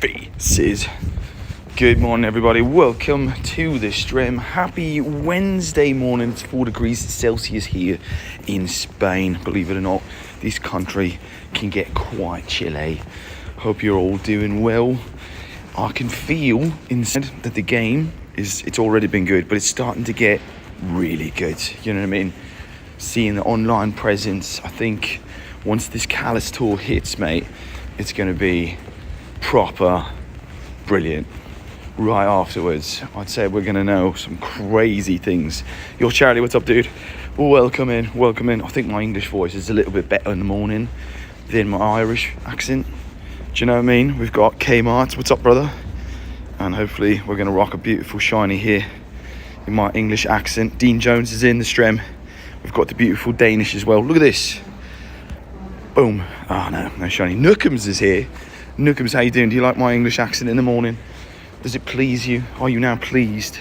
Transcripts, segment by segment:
faces. Good morning, everybody. Welcome to the stream. Happy Wednesday morning. It's 4 degrees Celsius here in Spain. Believe it or not, this country can get quite chilly. Hope you're all doing well. I can feel inside that the game it's already been good, but it's starting to get really good. You know what I mean? Seeing the online presence, I think once this Callus tour hits, mate, it's going to be proper brilliant. Right afterwards, I'd say we're going to know some crazy things. Yo, Charlie, what's up, dude? Welcome in. I think my English voice is a little bit better in the morning than my Irish accent. Do you know what I mean? We've got Kmart. What's up, brother? And hopefully we're going to rock a beautiful shiny here in my English accent. Dean Jones is in the stream. We've got the beautiful Danish as well. Look at this. Boom. Oh, no shiny. Nookums is here. Nookums, how you doing? Do you like my English accent in the morning? Does it please you? Are you now pleased?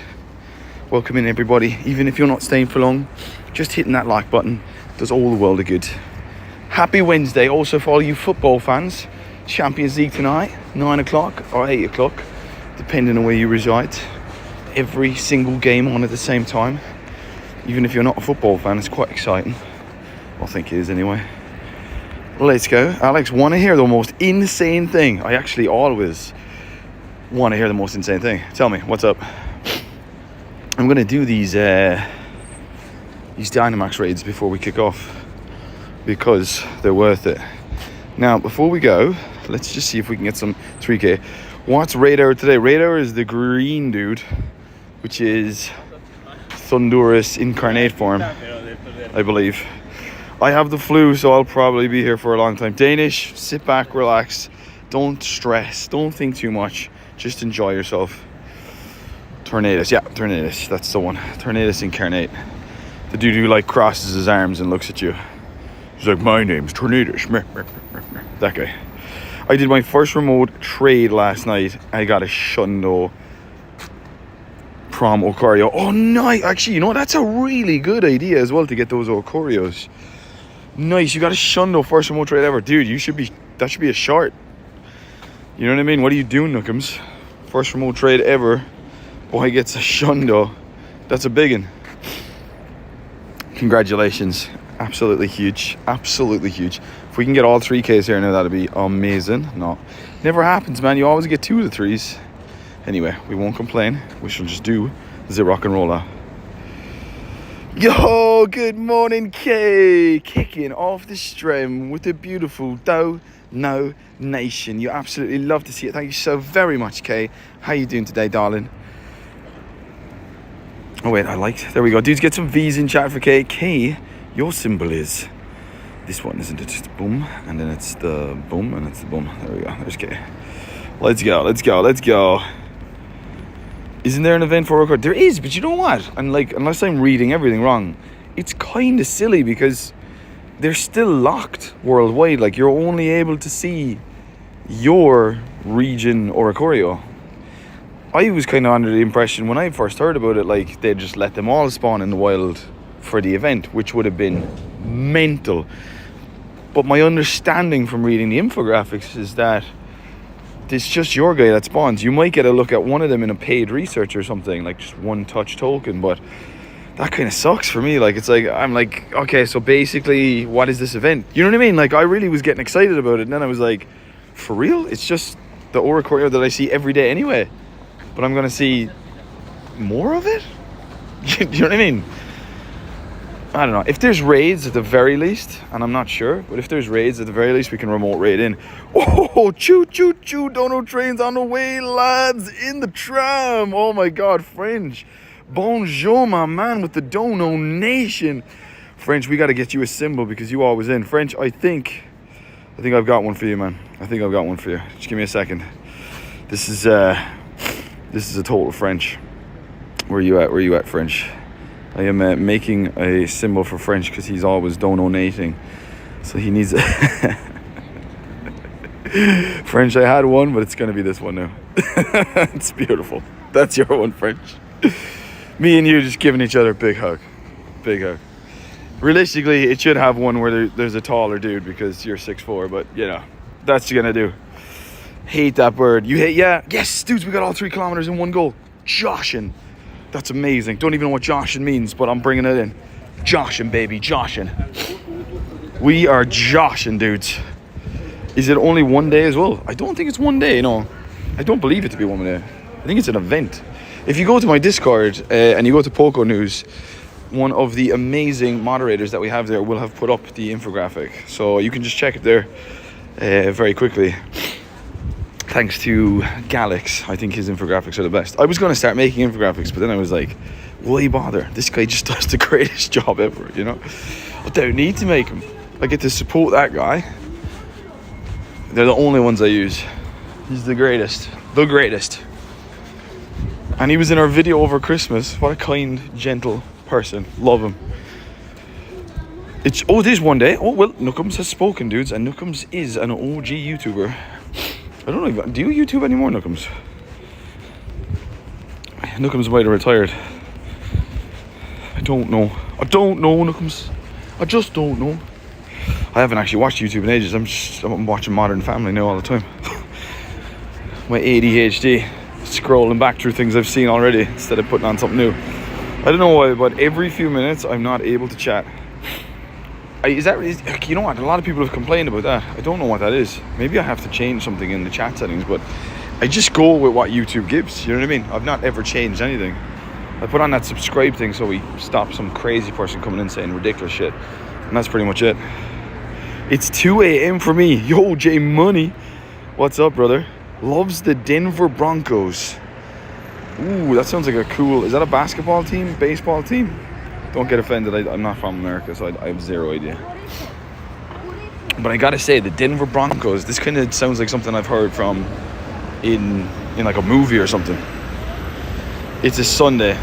Welcome in, everybody. Even if you're not staying for long, just hitting that like button does all the world of good. Happy Wednesday. Also for all you football fans, Champions League tonight, 9 o'clock or 8 o'clock, depending on where you reside. Every single game on at the same time. Even if you're not a football fan, it's quite exciting. I think it is anyway. Let's go. Alex, want to hear the most insane thing? I actually always want to hear the most insane thing. Tell me, what's up? I'm going to do these Dynamax raids before we kick off because they're worth it. Now, before we go, let's just see if we can get some 3K. What's Radar today? Radar is the green dude, which is Thundurus incarnate form, I believe. I have the flu, so I'll probably be here for a long time. Danish, sit back, relax. Don't stress. Don't think too much. Just enjoy yourself. Tornadus. Yeah, Tornadus. That's the one. Tornadus incarnate. The dude who like crosses his arms and looks at you. He's like, my name's Tornadus. That guy. I did my first remote trade last night. I got a Shundo from Ocario. Oh, nice. Actually, you know, that's a really good idea as well to get those Ocarios. Nice. You got a Shundo first remote trade ever. Dude, that should be a short. You know what I mean? What are you doing, Nookums? First remote trade ever. Boy gets a Shundo. That's a big one. Congratulations. Absolutely huge. Absolutely huge. If we can get all 3Ks here now, that'd be amazing. No, never happens, man. You always get 2 of the 3s. Anyway, we won't complain. We shall just do the rock and roll now. Yo, good morning, Kay. Kicking off the stream with the beautiful No Nation. You absolutely love to see it. Thank you so very much, Kay. How you doing today, darling? Oh wait, there we go. Dudes, get some V's in chat for Kay. Kay, your symbol is this one, isn't it? It's boom, and then it's the boom, and it's the boom. There we go. There's Kay. Let's go. Isn't there an event for record? There is, but you know what? And like, unless I'm reading everything wrong, it's kind of silly because they're still locked worldwide. Like, you're only able to see your region Oricorio. I was kind of under the impression when I first heard about it, like, they just let them all spawn in the wild for the event, which would have been mental. But my understanding from reading the infographics is that it's just your guy that spawns. You might get a look at one of them in a paid research or something, like just one touch token, but that kind of sucks for me. Like, it's like, I'm like, okay, so basically, what is this event? You know what I mean? Like, I really was getting excited about it, and then I was like, for real? It's just the Oricorio that I see every day anyway, but I'm going to see more of it? You know what I mean? I don't know. If there's raids at the very least, and I'm not sure, but if there's raids at the very least, we can remote raid in. Oh, choo, Dono trains on the way, lads, in the tram. Oh my God, French. Bonjour, my man, with the Dono Nation. French, we got to get you a symbol because you always in. French, I think I've got one for you, man. I think I've got one for you. Just give me a second. This is a total French. Where you at, French? I am making a symbol for French because he's always donating. So he needs French, I had one, but it's going to be this one now. It's beautiful. That's your one, French. Me and you just giving each other a big hug. Big hug. Realistically, it should have one where there's a taller dude because you're 6'4", but, you know, that's going to do. Hate that word. You hate, yeah. Yes, dudes, we got all 3 kilometers in one go. Joshing. That's amazing. Don't even know what joshing means, but I'm bringing it in. Joshing, baby, joshing. We are joshing, dudes. Is it only one day as well? I don't think it's one day, no. I don't believe it to be one day. I think it's an event. If you go to my Discord and you go to Poco News, one of the amazing moderators that we have there will have put up the infographic. So you can just check it there very quickly. Thanks to Galix, I think his infographics are the best. I was going to start making infographics, but then I was like, why bother? This guy just does the greatest job ever, you know? I don't need to make them. I get to support that guy. They're the only ones I use. He's the greatest. The greatest. And he was in our video over Christmas. What a kind, gentle person. Love him. It is one day. Oh, well, Nookums has spoken, dudes. And Nookums is an OG YouTuber. I don't know, do you YouTube anymore, Nookums? Nookums might have retired. I don't know, Nookums. I just don't know. I haven't actually watched YouTube in ages. I'm watching Modern Family now all the time. My ADHD, scrolling back through things I've seen already instead of putting on something new. I don't know why, but every few minutes I'm not able to chat. You know what? A lot of people have complained about that. I don't know what that is. Maybe I have to change something in the chat settings, but I just go with what YouTube gives. You know what I mean? I've not ever changed anything. I put on that subscribe thing so we stop some crazy person coming in saying ridiculous shit. And that's pretty much it. It's 2 a.m. for me. Yo, J Money. What's up, brother? Loves the Denver Broncos. Ooh, that sounds like a cool... Is that a basketball team? Baseball team? Don't get offended, I'm not from America, so I have zero idea. But I gotta say, the Denver Broncos, this kind of sounds like something I've heard from in like a movie or something. It's a Sunday.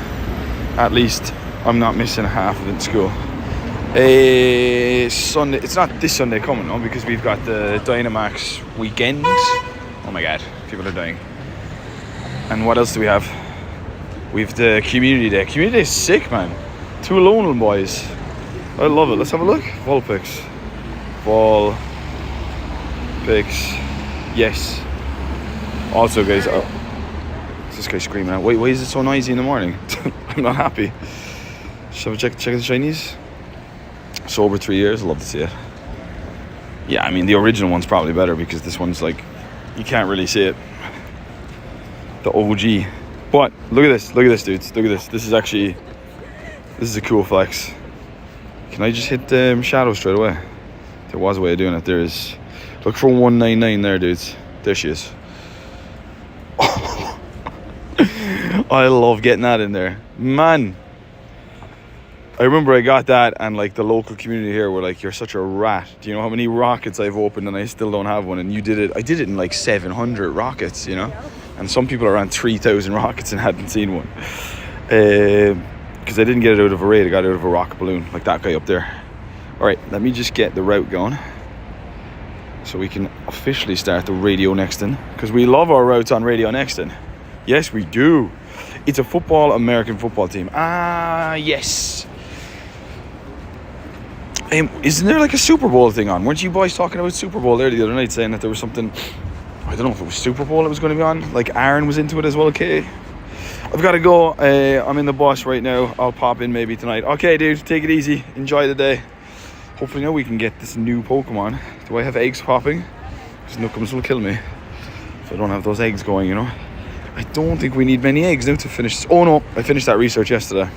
At least I'm not missing half of it in school. Sunday, it's not this Sunday coming, no, because we've got the Dynamax weekend. Oh my god, people are dying. And what else do we have? We've the Community Day. Community Day is sick, man. 2 Lonel boys. I love it. Let's have a look. Volpix. Yes. Also, guys, this guy screaming out. Why is it so noisy in the morning? I'm not happy. Shall we check the Chinese? Sober 3 years. Love to see it. Yeah, I mean, the original one's probably better because this one's like, you can't really see it. The OG. But look at this, dudes. Look at this. This is a cool flex. Can I just hit shadow straight away? There was a way of doing it. There is. Look for 199 there, dudes. There she is. I love getting that in there. Man. I remember I got that and like the local community here were like, you're such a rat. Do you know how many rockets I've opened and I still don't have one? And you did it. I did it in like 700 rockets, you know? And some people are around 3,000 rockets and hadn't seen one. Because I didn't get it out of a raid, I got it out of a rocket balloon, like that guy up there. Alright, let me just get the route going so we can officially start the RadioNexton, because we love our routes on RadioNexton. Yes, we do. It's a American football team. Ah, yes. Isn't there like a Super Bowl thing on? Weren't you boys talking about Super Bowl there the other night, saying that there was something, I don't know if it was Super Bowl it was going to be on, like Aaron was into it as well, okay? I've got to go. I'm in the bus right now. I'll pop in maybe tonight. Okay, dude, take it easy. Enjoy the day. Hopefully now we can get this new Pokemon. Do I have eggs popping? Because Nookums will kill me if I don't have those eggs going, you know. I don't think we need many eggs now to finish this. Oh no, I finished that research yesterday.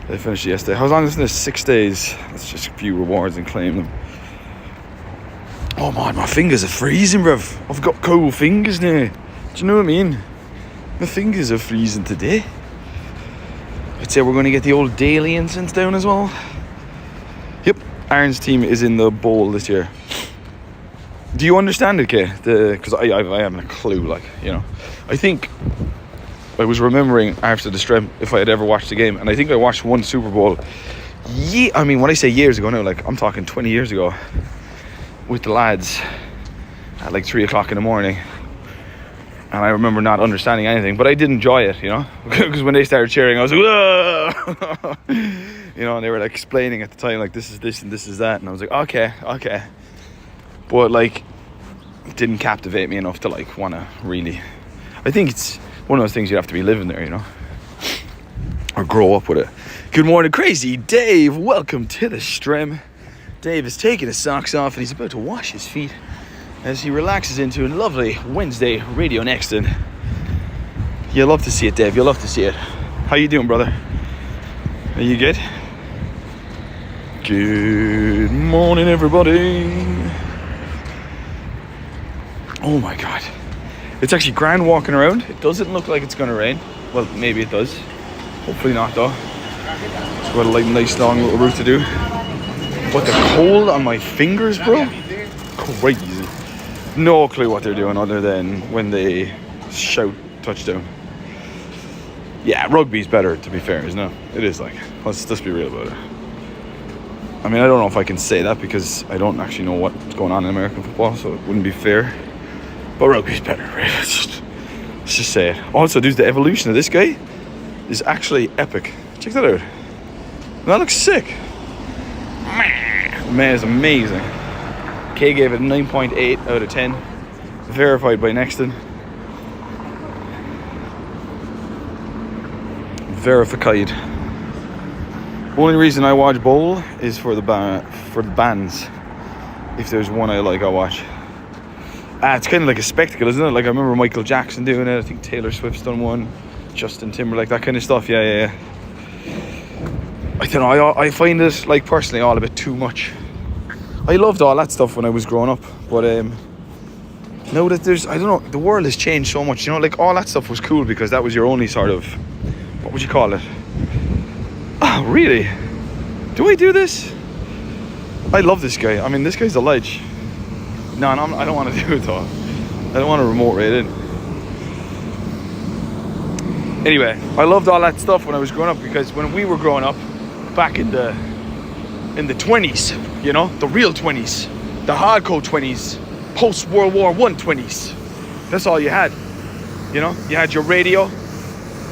I finished it yesterday. How long is this? 6 days. Let's just view rewards and claim them. Oh man, my fingers are freezing, bruv. I've got cold fingers now. Do you know what I mean? My fingers are freezing today. I'd say we're going to get the old daily incense down as well. Yep, Aaron's team is in the bowl this year. Do you understand it, Kay? Because I haven't a clue, like, you know. I think I was remembering after the stream if I had ever watched the game, and I think I watched one Super Bowl. Yeah, I mean, when I say years ago now, like, I'm talking 20 years ago with the lads at like 3 o'clock in the morning. And I remember not understanding anything, but I did enjoy it, you know, because when they started cheering, I was like, whoa! You know, and they were like explaining at the time, like, this is this and this is that, and I was like, okay. But like, didn't captivate me enough to like want to really. I think it's one of those things you have to be living there, you know, or grow up with it. Good morning, Crazy Dave. Welcome to the stream. Dave is taking his socks off and he's about to wash his feet as he relaxes into a lovely Wednesday RadioNexton. You'll love to see it, Dave. You'll love to see it. How you doing, brother? Are you good? Good morning, everybody. Oh my God. It's actually grand walking around. It doesn't look like it's going to rain. Well, maybe it does. Hopefully not, though. It's got a nice long little route to do. But the cold on my fingers, bro. Crazy. No clue what they're doing other than when they shout touchdown. Yeah, rugby's better, to be fair, isn't it? It is, like. Let's just be real about it. I mean, I don't know if I can say that because I don't actually know what's going on in American football, so it wouldn't be fair. But rugby's better, right? Let's just say it. Also, dude, the evolution of this guy is actually epic. Check that out. That looks sick. Man, it's amazing. Kay gave it 9.8 out of 10. Verified by Nexton. Verified. Only reason I watch bowl is for the bands. If there's one I like, I'll watch. It's kind of like a spectacle, isn't it? Like I remember Michael Jackson doing it. I think Taylor Swift's done one. Justin Timberlake, that kind of stuff. Yeah. I don't know. I find it, like, personally, all a bit too much. I loved all that stuff when I was growing up, but now that I don't know, the world has changed so much. You know, like all that stuff was cool because that was your only sort of, what would you call it? Oh, really? Do I do this? I love this guy. I mean, this guy's a ledge. No, I don't want to do it though. I don't want to remote rate it. Anyway, I loved all that stuff when I was growing up because when we were growing up, back in the 20s, you know, the real 20s, the hardcore 20s, post World War I 20s. That's all you had. You know, you had your radio,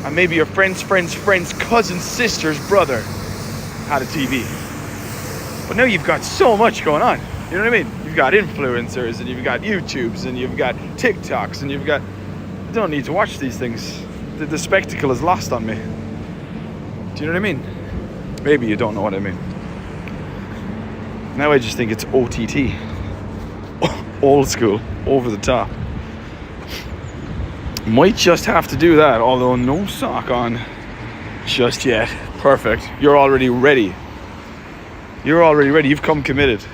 and maybe your friend's cousin, sister's brother had a TV. But now you've got so much going on. You know what I mean? You've got influencers, and you've got YouTubes, and you've got TikToks, and you've got. You don't need to watch these things. The spectacle is lost on me. Do you know what I mean? Maybe you don't know what I mean. Now I just think it's OTT. Old school, over the top. Might just have to do that, although no sock on just yet. Perfect. You're already ready. You've come committed.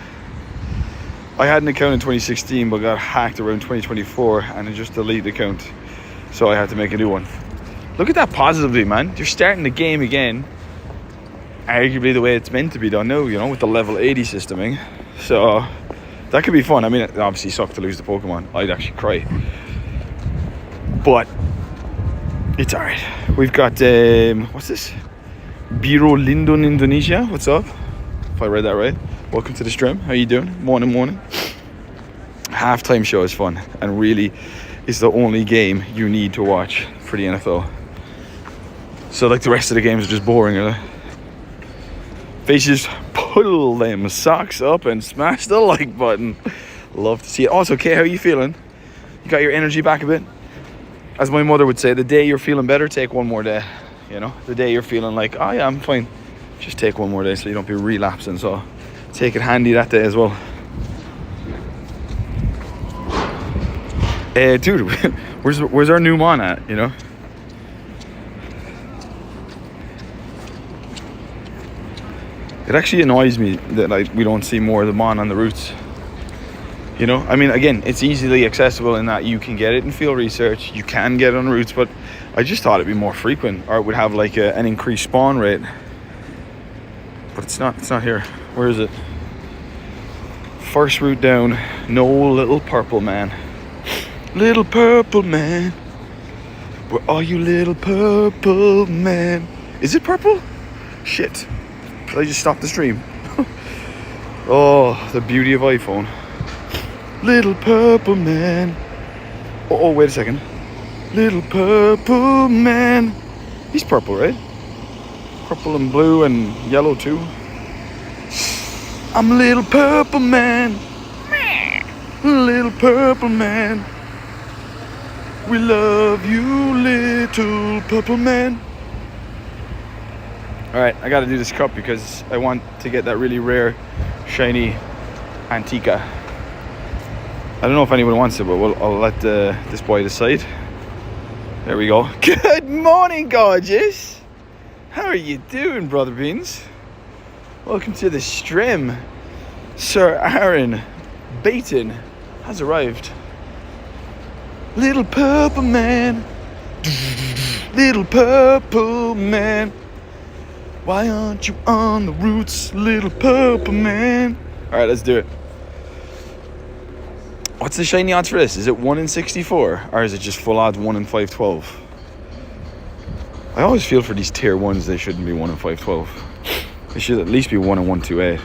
I had an account in 2016 but got hacked around 2024 and I just deleted the account. So I had to make a new one. Look at that positively, man. You're starting the game again. Arguably the way it's meant to be done now, you know, with the level 80 systeming. So that could be fun. I mean, it obviously sucked to lose the Pokemon. I'd actually cry. But it's alright. We've got, what's this? Biro Lindon, Indonesia. What's up? If I read that right. Welcome to the stream. How you doing? Morning. Halftime show is fun and really is the only game you need to watch for the NFL. So like the rest of the games are just boring, are they? Faces, pull them socks up and smash the like button. Love to see it. Also, Kay, how are you feeling? You got your energy back a bit? As my mother would say, the day you're feeling better, take one more day. You know, the day you're feeling like, oh yeah, I'm fine, just take one more day so you don't be relapsing. So take it handy that day as well. Dude, where's our new mon at, you know? It actually annoys me that we don't see more of the mon on the routes. You know, I mean, again, it's easily accessible in that you can get it in field research, you can get it on routes, but I just thought it'd be more frequent, or it would have like an increased spawn rate. But it's not here. Where is it? First route down, no little purple man. Little purple man, where are you, little purple man? Is it purple? Shit. Did I just stop the stream? Oh, the beauty of iPhone. Little purple man. Oh, wait a second. Little purple man. He's purple, right? Purple and blue and yellow too. I'm a little purple man. Little purple man. We love you, little purple man. Alright, I gotta do this cup because I want to get that really rare, shiny Antica. I don't know if anyone wants it, but I'll let this boy decide. There we go. Good morning, gorgeous. How are you doing, brother beans? Welcome to the stream. Sir Aaron Baton has arrived. Little purple man. Little purple man. Why aren't you on the routes, little purple man? Alright, let's do it. What's the shiny odds for this? Is it 1 in 64? Or is it just full odds 1 in 512? I always feel for these tier 1s, they shouldn't be 1 in 512. They should at least be 1 in 128.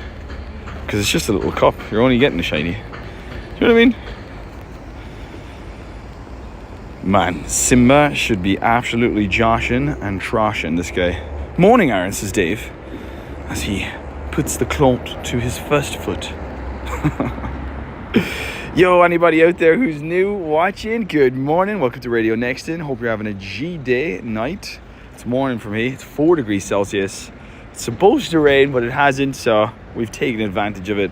Because it's just a little cup. You're only getting a shiny. Do you know what I mean? Man, Simba should be absolutely joshing and troshing this guy. Morning, Aaron, says Dave, as he puts the clout to his first foot. Yo, anybody out there who's new watching, good morning. Welcome to RadioNexton. Hope you're having a G-day night. It's morning for me. It's 4 degrees Celsius. It's supposed to rain, but it hasn't, so we've taken advantage of it.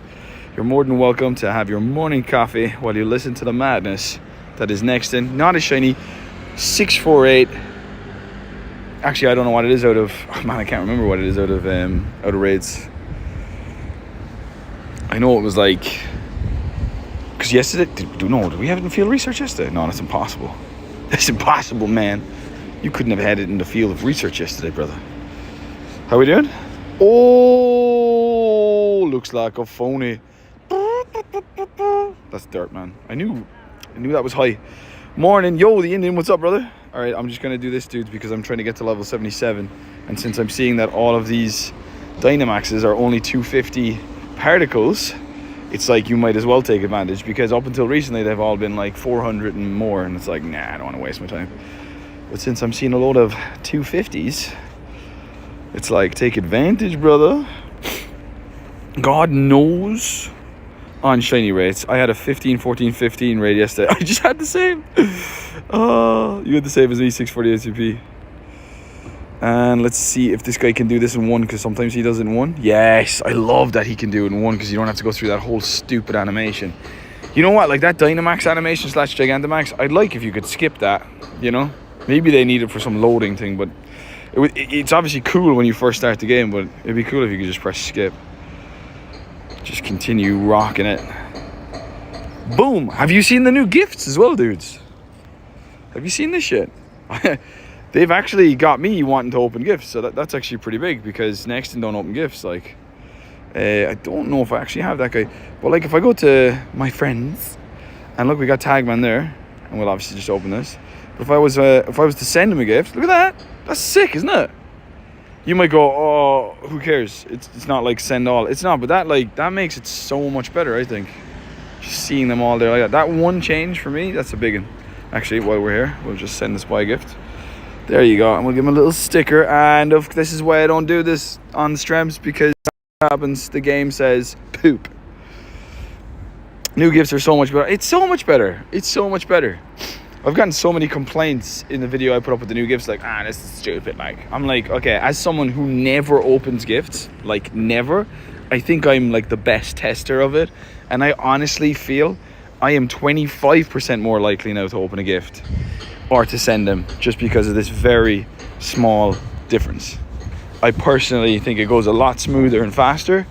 You're more than welcome to have your morning coffee while you listen to the madness that is Nexton. Not a shiny 648. Actually, I don't know what it is out of. Oh man, I can't remember what it is out of raids. I know it was like, because yesterday, did we have it in field research yesterday? No, that's impossible. That's impossible, man. You couldn't have had it in the field of research yesterday, brother. How we doing? Oh, looks like a phony. That's dirt, man. I knew that was high. Morning, yo, the Indian. What's up, brother? All right, I'm just going to do this, dudes, because I'm trying to get to level 77. And since I'm seeing that all of these Dynamaxes are only 250 particles, it's like you might as well take advantage, because up until recently, they've all been like 400 and more. And it's like, nah, I don't want to waste my time. But since I'm seeing a load of 250s, it's like, take advantage, brother. God knows. On shiny rates, I had a 15, 14, 15 raid yesterday. I just had the same. Oh, you had the same as me, 648 CP. And let's see if this guy can do this in 1, because sometimes he does it in 1. Yes, I love that he can do it in 1, because you don't have to go through that whole stupid animation. You know what, like that Dynamax animation / Gigantamax, I'd like if you could skip that, you know? Maybe they need it for some loading thing, but it's obviously cool when you first start the game, but it'd be cool if you could just press skip. Just continue rocking it. Boom! Have you seen the new gifts as well, dudes? Have you seen this shit? They've actually got me wanting to open gifts, so that's actually pretty big, because Nexton don't open gifts. Like, I don't know if I actually have that guy, but like if I go to my friends, and look, we got Tagman there, and we'll obviously just open this. But if I was to send him a gift, look at that. That's sick, isn't it? You might go, oh, who cares? It's not like send all. It's not, but that makes it so much better, I think. Just seeing them all there like that. That one change for me, that's a big one. Actually, while we're here, we'll just send this boy a gift. There you go. And we'll give him a little sticker. And this is why I don't do this on the streams, because what happens, the game says poop. New gifts are so much better. It's so much better. It's so much better. I've gotten so many complaints in the video I put up with the new gifts, like, this is stupid. Like, I'm like, okay, as someone who never opens gifts, like never, I think I'm like the best tester of it. And I honestly feel I am 25% more likely now to open a gift or to send them, just because of this very small difference. I personally think it goes a lot smoother and faster.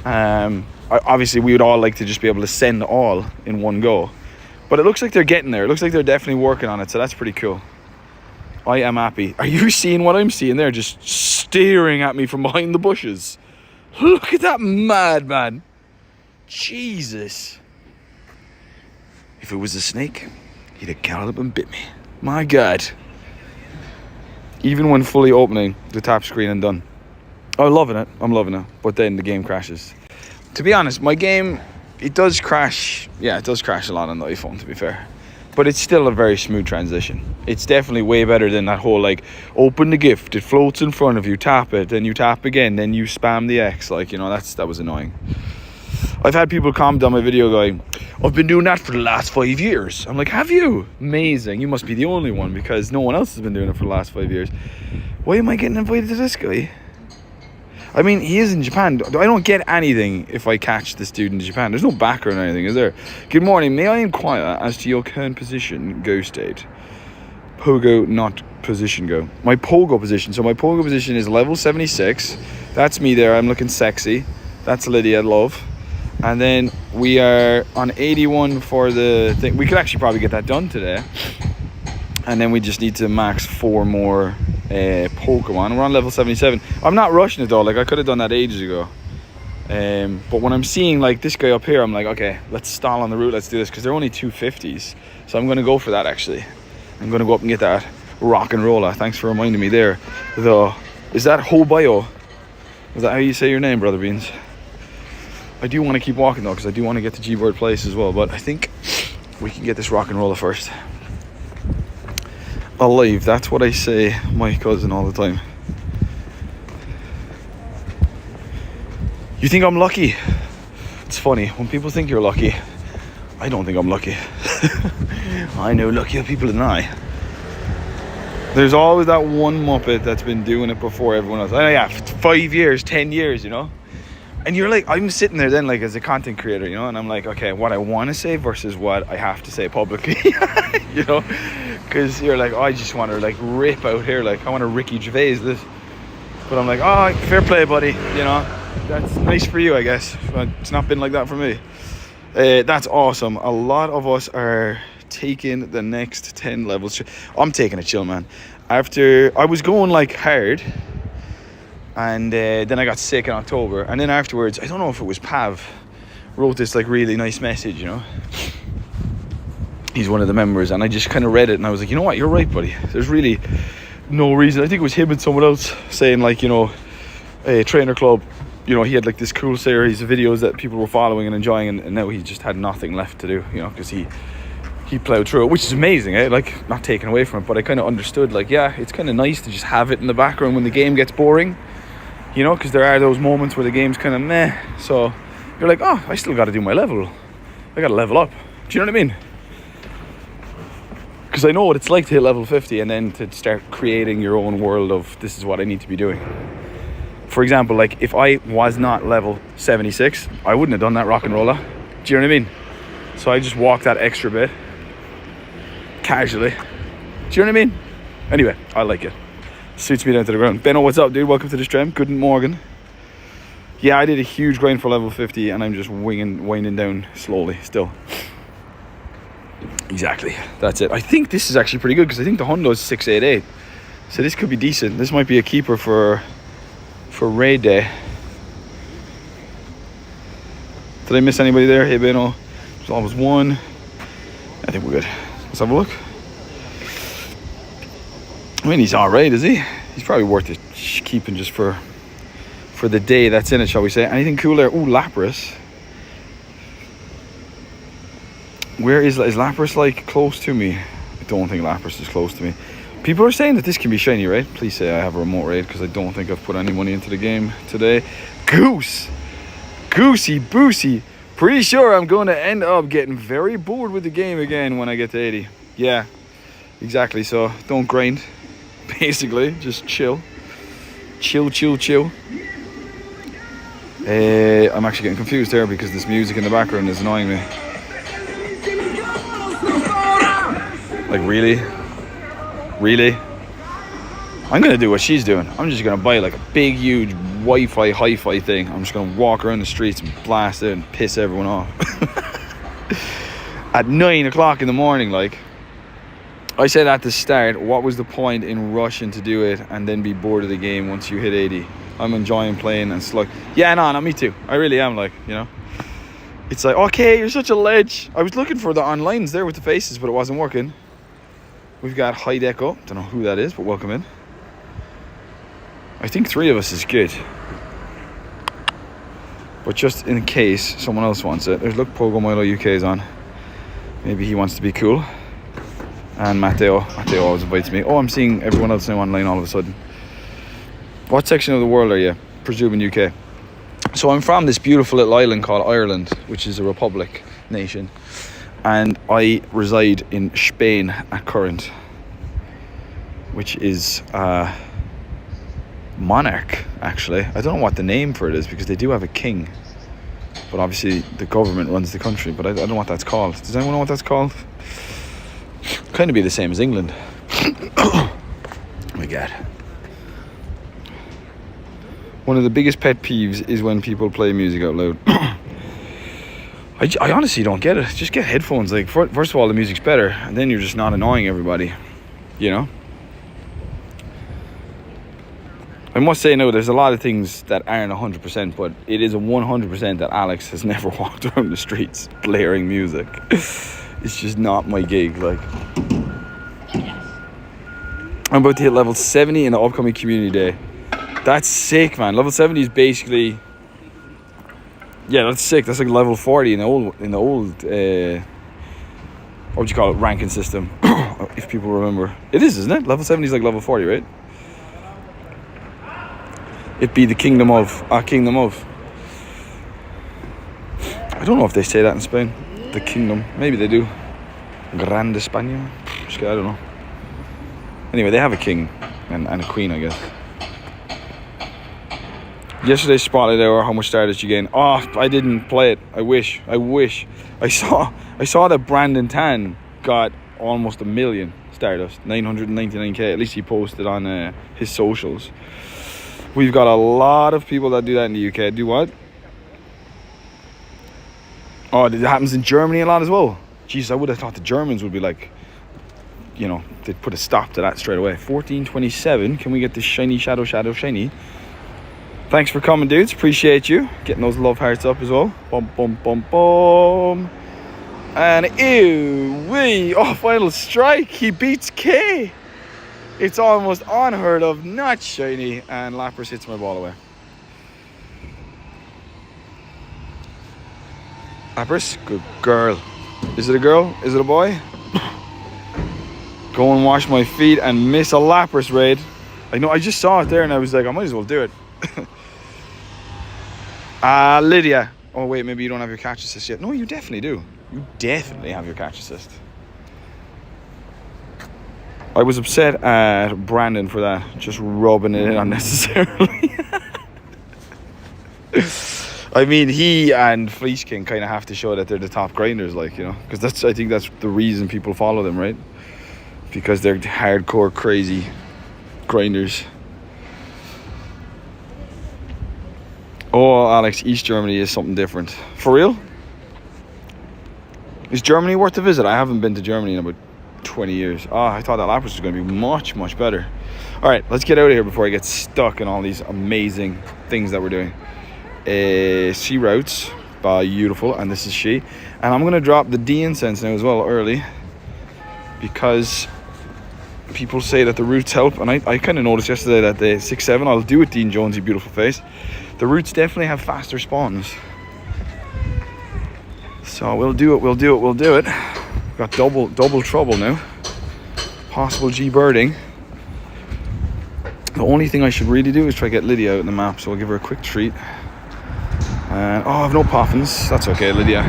Obviously, we would all like to just be able to send all in one go. But it looks like they're getting there. It looks like they're definitely working on it, so that's pretty cool. I am happy. Are you seeing what I'm seeing there? Just staring at me from behind the bushes. Look at that madman. Jesus. If it was a snake, he'd have curled up and bit me. My God. Even when fully opening the tap screen and done. I'm loving it. But then the game crashes. To be honest, my game... It does crash. Yeah, it does crash a lot on the iPhone, to be fair. But it's still a very smooth transition. It's definitely way better than that whole, like, open the gift, it floats in front of you, tap it, then you tap again, then you spam the X. Like, you know, that was annoying. I've had people comment on my video going, I've been doing that for the last 5 years. I'm like, have you? Amazing. You must be the only one, because no one else has been doing it for the last 5 years. Why am I getting invited to this guy? I mean, he is in Japan. I don't get anything if I catch this dude in Japan. There's no background or anything, is there? Good morning. May I inquire as to your current position, go state? Pogo, not position, go. My pogo position. So my pogo position is level 76. That's me there. I'm looking sexy. That's Lydia, love. And then we are on 81 for the thing. We could actually probably get that done today. And then we just need to max 4 more Pokemon. We're on level 77. I'm not rushing it though. Like, I could have done that ages ago. But when I'm seeing like this guy up here, I'm like, okay, let's stall on the route. Let's do this, because they're only 250s. So I'm going to go for that actually. I'm going to go up and get that rock and roller. Thanks for reminding me there. Though, is that Hobio? Is that how you say your name, Brother Beans? I do want to keep walking though, because I do want to get to G-Bird Place as well, but I think we can get this rock and roller first. Alive, that's what I say my cousin all the time. You think I'm lucky? It's funny, when people think you're lucky, I don't think I'm lucky. I know luckier people than I. There's always that one muppet that's been doing it before everyone else. Oh yeah, 5 years, 10 years, you know? And you're like, I'm sitting there then, like, as a content creator, you know, and I'm like, okay, what I want to say versus what I have to say publicly, you know, because you're like, oh, I just want to like rip out here, like I want to Ricky Gervais this, but I'm like, oh, fair play, buddy, you know, that's nice for you, I guess, but it's not been like that for me. That's awesome. A lot of us are taking the next 10 levels. I'm taking it chill, man. After I was going like hard, and then I got sick in October, and then afterwards, I don't know if it was Pav, wrote this like really nice message, you know. He's one of the members, and I just kind of read it, and I was like, you know what, you're right, buddy. There's really no reason. I think it was him and someone else saying, like, you know, a trainer club, you know, he had like this cool series of videos that people were following and enjoying, and now he just had nothing left to do, you know, because he plowed through it, which is amazing, eh? Like, not taken away from it, but I kind of understood, like, yeah, it's kind of nice to just have it in the background when the game gets boring. You know, because there are those moments where the game's kind of meh. So you're like, oh, I still got to do my level. I got to level up. Do you know what I mean? Because I know what it's like to hit level 50 and then to start creating your own world of this is what I need to be doing. For example, like if I was not level 76, I wouldn't have done that rock and roller. Do you know what I mean? So I just walked that extra bit casually. Do you know what I mean? Anyway, I like it. Suits me down to the ground. Benno, what's up, dude? Welcome to the stream. Good morning. Yeah, I did a huge grind for level 50, and I'm just winding down slowly still. Exactly. That's it. I think this is actually pretty good, because I think the Hondo's 688. So this could be decent. This might be a keeper for raid day. Did I miss anybody there? Hey, Benno. There's always one. I think we're good. Let's have a look. I mean, he's alright, is he? He's probably worth it keeping just for the day that's in it, shall we say. Anything cool there? Ooh, Lapras. Where is Lapras, like, close to me? I don't think Lapras is close to me. People are saying that this can be shiny, right? Please say I have a remote raid, because I don't think I've put any money into the game today. Goose! Goosey Boosey! Pretty sure I'm going to end up getting very bored with the game again when I get to 80. Yeah, exactly. So don't grind. Basically, just chill. Chill. I'm actually getting confused there because this music in the background is annoying me. Like, really? Really? I'm going to do what she's doing. I'm just going to buy like a big, huge Wi-Fi, hi-fi thing. I'm just going to walk around the streets and blast it and piss everyone off. At 9 o'clock in the morning, like. I said at the start, what was the point in rushing to do it and then be bored of the game once you hit 80? I'm enjoying playing and slug. Yeah, no, me too. I really am, like, you know. It's like, okay, you're such a ledge. I was looking for the onlines there with the faces, but it wasn't working. We've got High Deco. Don't know who that is, but welcome in. I think 3 of us is good. But just in case someone else wants it, there's, look, Pogo Milo UK is on. Maybe he wants to be cool. And Matteo always invites me. Oh, I'm seeing everyone else now online all of a sudden. What section of the world are you? Presuming UK. So I'm from this beautiful little island called Ireland, which is a republic nation, and I reside in Spain at current, which is monarch, actually. I don't know what the name for it is, because they do have a king, but obviously the government runs the country, but I don't know what that's called. Does anyone know what that's called? Kind of be the same as England. Oh my god. One of the biggest pet peeves is when people play music out loud. I honestly don't get it. Just get headphones. Like, first of all, the music's better, and then you're just not annoying everybody, you know? I must say, no, there's a lot of things that aren't 100%, but it is a 100% that Alex has never walked around the streets blaring music. It's just not my gig, like. I'm about to hit level 70 in the upcoming community day. That's sick, man. Level 70 is basically... Yeah, that's sick. That's like level 40 in the old what would you call it? Ranking system. If people remember. It is, isn't it? Level 70 is like level 40, right? It be the kingdom of. Kingdom of. I don't know if they say that in Spain. The kingdom. Maybe they do. Grande España. I don't know. Anyway, they have a king and a queen, I guess. Yesterday's Spotlight Hour, how much Stardust did you gain? Oh, I didn't play it. I wish. I saw that Brandon Tan got almost 1 million Stardust. 999k. At least he posted on his socials. We've got a lot of people that do that in the UK. Do what? Oh, it happens in Germany a lot as well. Jeez, I would have thought the Germans would be like, you know, they'd put a stop to that straight away. 1427. Can we get this shiny shiny? Thanks for coming, dudes. Appreciate you. Getting those love hearts up as well. Bum, bum, bum, bum. And ew, wee. Oh, final strike. He beats K. It's almost unheard of. Not shiny. And Lapras hits my ball away. Lapras, good girl. Is it a girl? Is it a boy? Go and wash my feet and miss a Lapras raid. I know, I just saw it there and I was like, I might as well do it. Lydia. Oh wait, maybe you don't have your catch assist yet. No, you definitely do. You definitely have your catch assist. I was upset at Brandon for that, just rubbing it in unnecessarily. I mean, he and Fleece King kind of have to show that they're the top grinders, like, you know, because I think that's the reason people follow them, right? Because they're hardcore, crazy grinders. Oh, Alex, East Germany is something different. For real? Is Germany worth a visit? I haven't been to Germany in about 20 years. Oh, I thought that Lapras was going to be much, much better. All right, let's get out of here before I get stuck in all these amazing things that we're doing. Sea Routes, beautiful, and this is she. And I'm going to drop the D incense now as well early, because people say that the roots help, and I kind of noticed yesterday that the 6-7, I'll do it, Dean Jonesy, beautiful face. The roots definitely have faster spawns. So we'll do it. We've got double trouble now. Possible G birding. The only thing I should really do is try to get Lydia out in the map, so I'll give her a quick treat. And I have no poffins. That's okay, Lydia.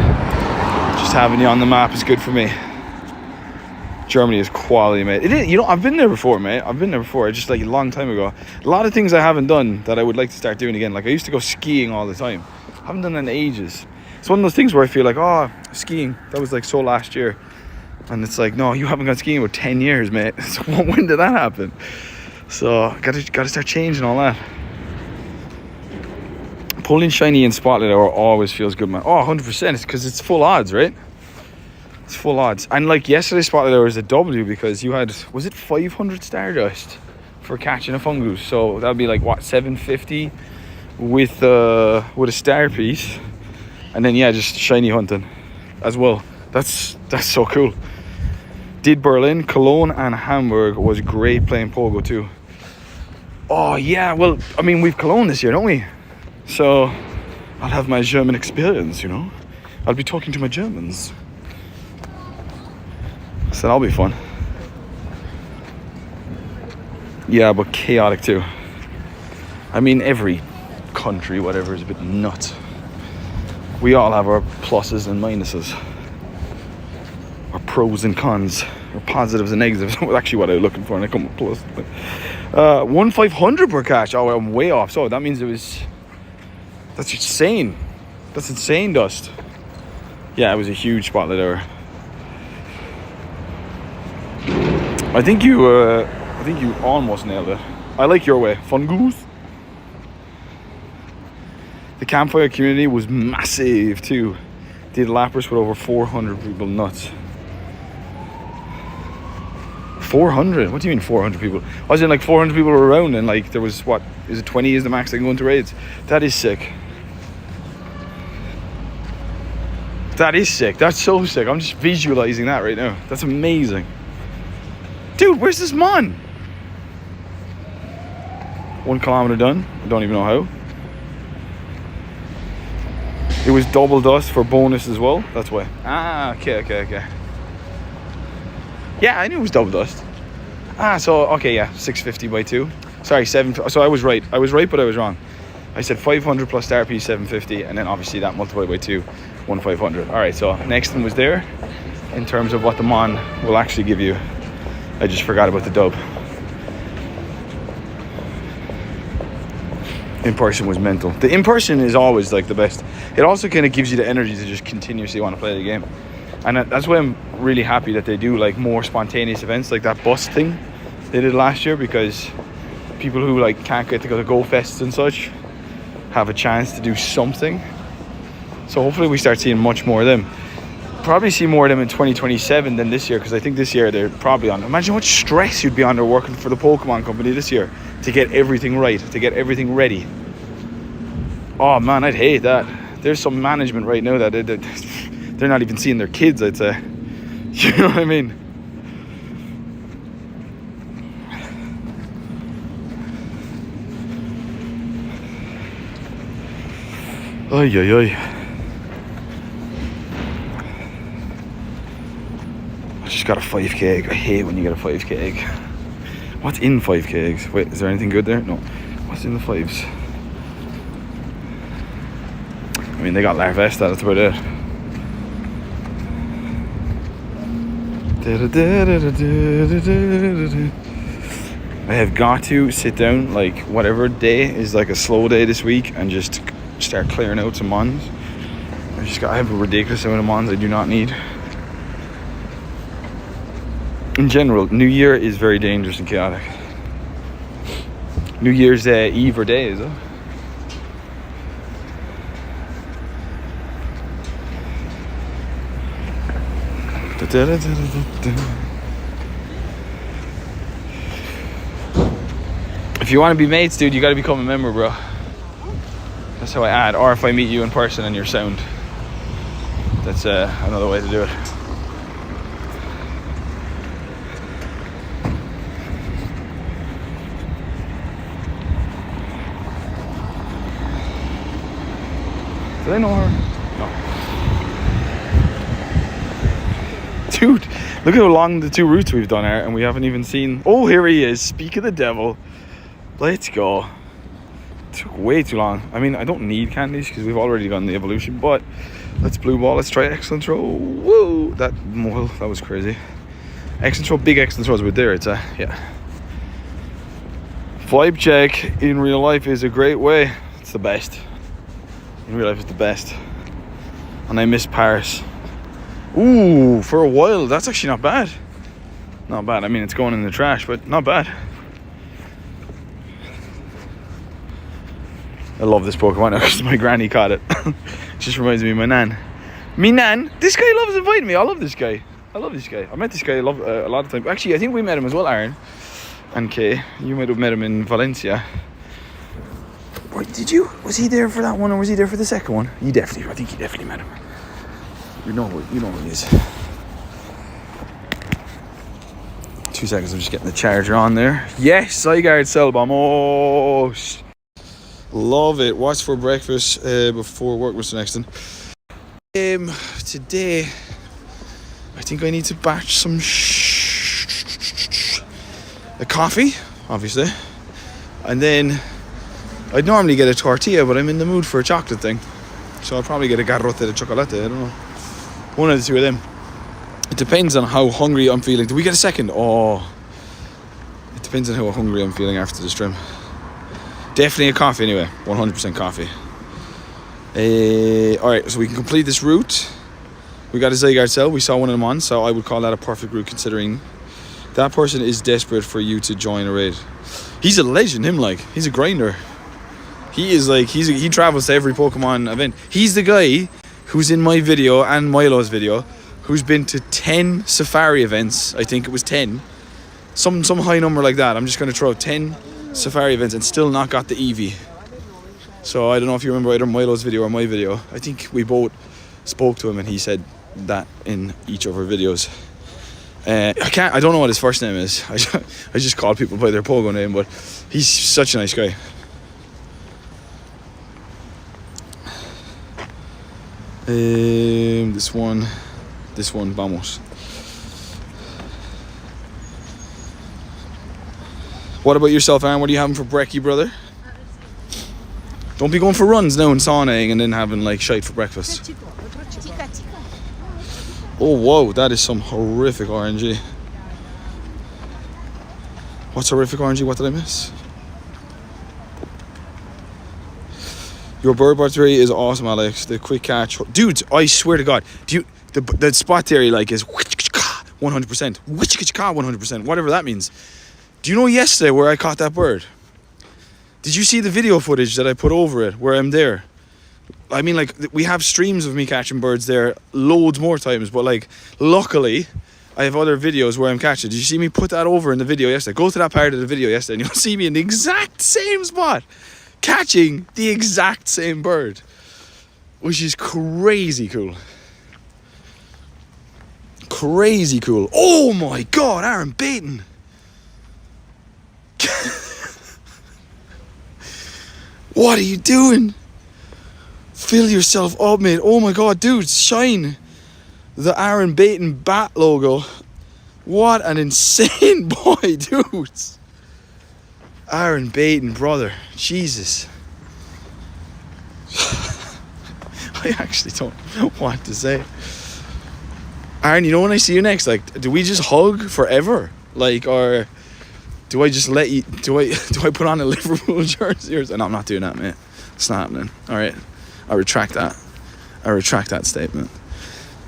Just having you on the map is good for me. Germany is quality, mate. It is, you know, I've been there before, mate. Just like a long time ago. A lot of things I haven't done that I would like to start doing again. Like, I used to go skiing all the time. I haven't done that in ages. It's one of those things where I feel like, oh, skiing, that was like so last year. And it's like, no, you haven't gone skiing in about 10 years, mate. So when did that happen? So gotta start changing all that. Pulling shiny in Spotlight Hour always feels good, man. Oh, 100%. It's because it's full odds, right? It's full odds. And like yesterday's Spotlight Hour was a W because you had, was it 500 Stardust for catching a fungus? So that would be like, what, 750 with a star piece. And then, yeah, just shiny hunting as well. That's so cool. Did Berlin, Cologne and Hamburg was great playing Pogo too. Oh, yeah. Well, I mean, we've Cologne this year, don't we? So I'll have my German experience, you know. I'll be talking to my Germans. So that'll be fun. Yeah, but chaotic too. I mean, every country, whatever, is a bit nuts. We all have our pluses and minuses, our pros and cons, our positives and negatives. That's actually what I was looking for, and I come with plus. 1,500 per cash. Oh, I'm way off. So that means that's insane. That's insane, Dust. Yeah, it was a huge spotlight hour. I think you almost nailed it. I like your way. Fun goose. The campfire community was massive too. Did lappers with over 400 people. Nuts. 400? What do you mean 400 people? I was in like 400 people were around, and like there was, what is it, 20 is the max they can go into raids. That is sick. That is sick. That's so sick. I'm just visualizing that right now. That's amazing. Dude, where's this mon? 1 kilometer done. I don't even know how. It was double dust for bonus as well. That's why. Okay. Yeah, I knew it was double dust. So okay, yeah, 650 by 2. Sorry, 7. So I was right, but I was wrong. I said 500 plus the RP 750, and then obviously that multiplied by 2, 1,500. All right, so Nexton was there in terms of what the mon will actually give you. I just forgot about the dub. In person was mental. The in person is always like the best. It also kind of gives you the energy to just continuously want to play the game, and that's why I'm really happy that they do like more spontaneous events like that bus thing they did last year, because people who like can't get to go to Go Fests and such have a chance to do something. So hopefully we start seeing much more of them. Probably see more of them in 2027 than this year, because I think this year they're probably on. Imagine what stress you'd be under working for the Pokemon company this year to get everything right, to get everything ready. Oh man, I'd hate that. There's some management right now that they're not even seeing their kids, I'd say. You know what I mean? Oy. I just got a 5k egg. I hate when you get a 5k egg. What's in 5k eggs? Wait, is there anything good there? No. What's in the 5s? I mean, they got Larvesta, that's about it. I have got to sit down, like, whatever day is like a slow day this week, and just start clearing out some mons. I have a ridiculous amount of mons I do not need. In general, New Year is very dangerous and chaotic. New Year's Eve or day, is it? If you want to be mates, dude, you got to become a member, bro. That's how I add. Or if I meet you in person and you're sound. That's another way to do it. Do I know her? No. Dude, look how long the 2 routes we've done are, and we haven't even seen... Oh, here he is. Speak of the devil. Let's go. Took way too long. I mean, I don't need candies because we've already done the evolution, but let's blue ball. Let's try excellent throw. Whoa, that was crazy. Excellent throw, big excellent throws with there. It's yeah. Vibe check in real life is a great way. It's the best. In real life, it's the best. And I miss Paris. Ooh, for a while. That's actually not bad. Not bad. I mean, it's going in the trash, but not bad. I love this Pokemon now because my granny caught it. It just reminds me of my nan. Me nan? This guy loves inviting me. I love this guy. I met this guy a lot of times. Actually, I think we met him as well, Aaron and Kay. You might have met him in Valencia. Right, did you? Was he there for that one, or was he there for the second one? I think you definitely met him. You know who he is. 2 seconds, I'm just getting the charger on there. Yes, Zygarde Cellbomb. Oh, love it. What's for breakfast before work, Mr. Nexton? Today, I think I need to batch some a coffee, obviously, and then I'd normally get a tortilla, but I'm in the mood for a chocolate thing. So I'll probably get a garrote de chocolate, I don't know. One of the two of them. It depends on how hungry I'm feeling. Do we get a second? Oh. It depends on how hungry I'm feeling after the stream. Definitely a coffee anyway. 100% coffee. Alright, so we can complete this route. We got a Zygarde cell. We saw one of them on, so I would call that a perfect route considering that person is desperate for you to join a raid. He's a legend, him, like. He's a grinder. He is like, he travels to every Pokemon event. He's the guy who's in my video and Milo's video who's been to 10 safari events. I think it was 10. Some high number like that. I'm just going to throw 10 safari events and still not got the Eevee. So I don't know if you remember either Milo's video or my video. I think we both spoke to him and he said that in each of our videos. I don't know what his first name is. I just call people by their Pogo name, but he's such a nice guy. This one, vamos. What about yourself, Aaron? What are you having for brekkie, brother? Don't be going for runs now and saunaing and then having like shite for breakfast. Oh, whoa, that is some horrific RNG. What's horrific RNG? What did I miss? Your bird battery is awesome, Alex. The quick catch. Dudes, I swear to God. The spot theory like is 100%. 100%. Whatever that means. Do you know yesterday where I caught that bird? Did you see the video footage that I put over it where I'm there? I mean, like, we have streams of me catching birds there loads more times, but like, luckily, I have other videos where I'm catching. Did you see me put that over in the video yesterday? Go to that part of the video yesterday and you'll see me in the exact same spot, catching the exact same bird, which is crazy cool. Crazy cool. Oh my God, Aaron baiting. What are you doing? Fill yourself up, mate. Oh my God, dude, shine the Aaron Baton bat logo. What an insane boy, dudes. Aaron Baton, brother. Jesus. I actually don't know what to say. Aaron, you know when I see you next, like, do we just hug forever? Like, or do I just let you, do I put on a Liverpool jersey? And I'm not doing that, mate. It's not happening. All right. I retract that statement.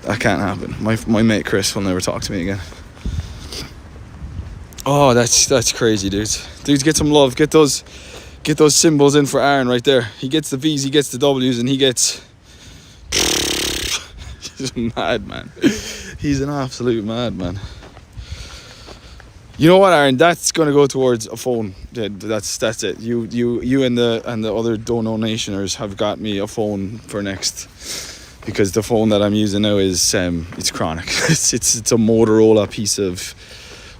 That can't happen. My mate Chris will never talk to me again. Oh, that's crazy, dudes. Dudes, get some love. Get those symbols in for Aaron right there. He gets the V's, he gets the W's, and he gets... He's a madman. He's an absolute madman. You know what, Aaron? That's going to go towards a phone. Yeah, that's it. You and the other donationers have got me a phone for next, because the phone that I'm using now is it's chronic. it's a Motorola piece of.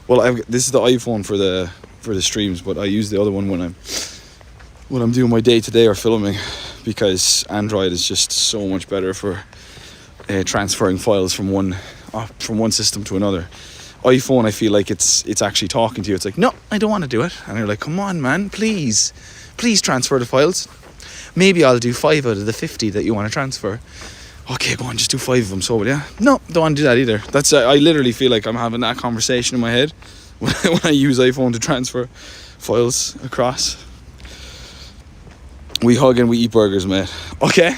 Well, this is the iPhone for the streams, but I use the other one when I'm doing my day-to-day or filming, because Android is just so much better for transferring files from one system to another. iPhone, I feel like it's actually talking to you. It's like, no, I don't want to do it. And you're like, come on, man, please transfer the files. Maybe I'll do 5 out of the 50 that you want to transfer. Okay, go on, just do 5 of them, so will ya? No, don't want to do that either. That's I literally feel like I'm having that conversation in my head when I use iPhone to transfer files across. We hug and we eat burgers, mate. Okay,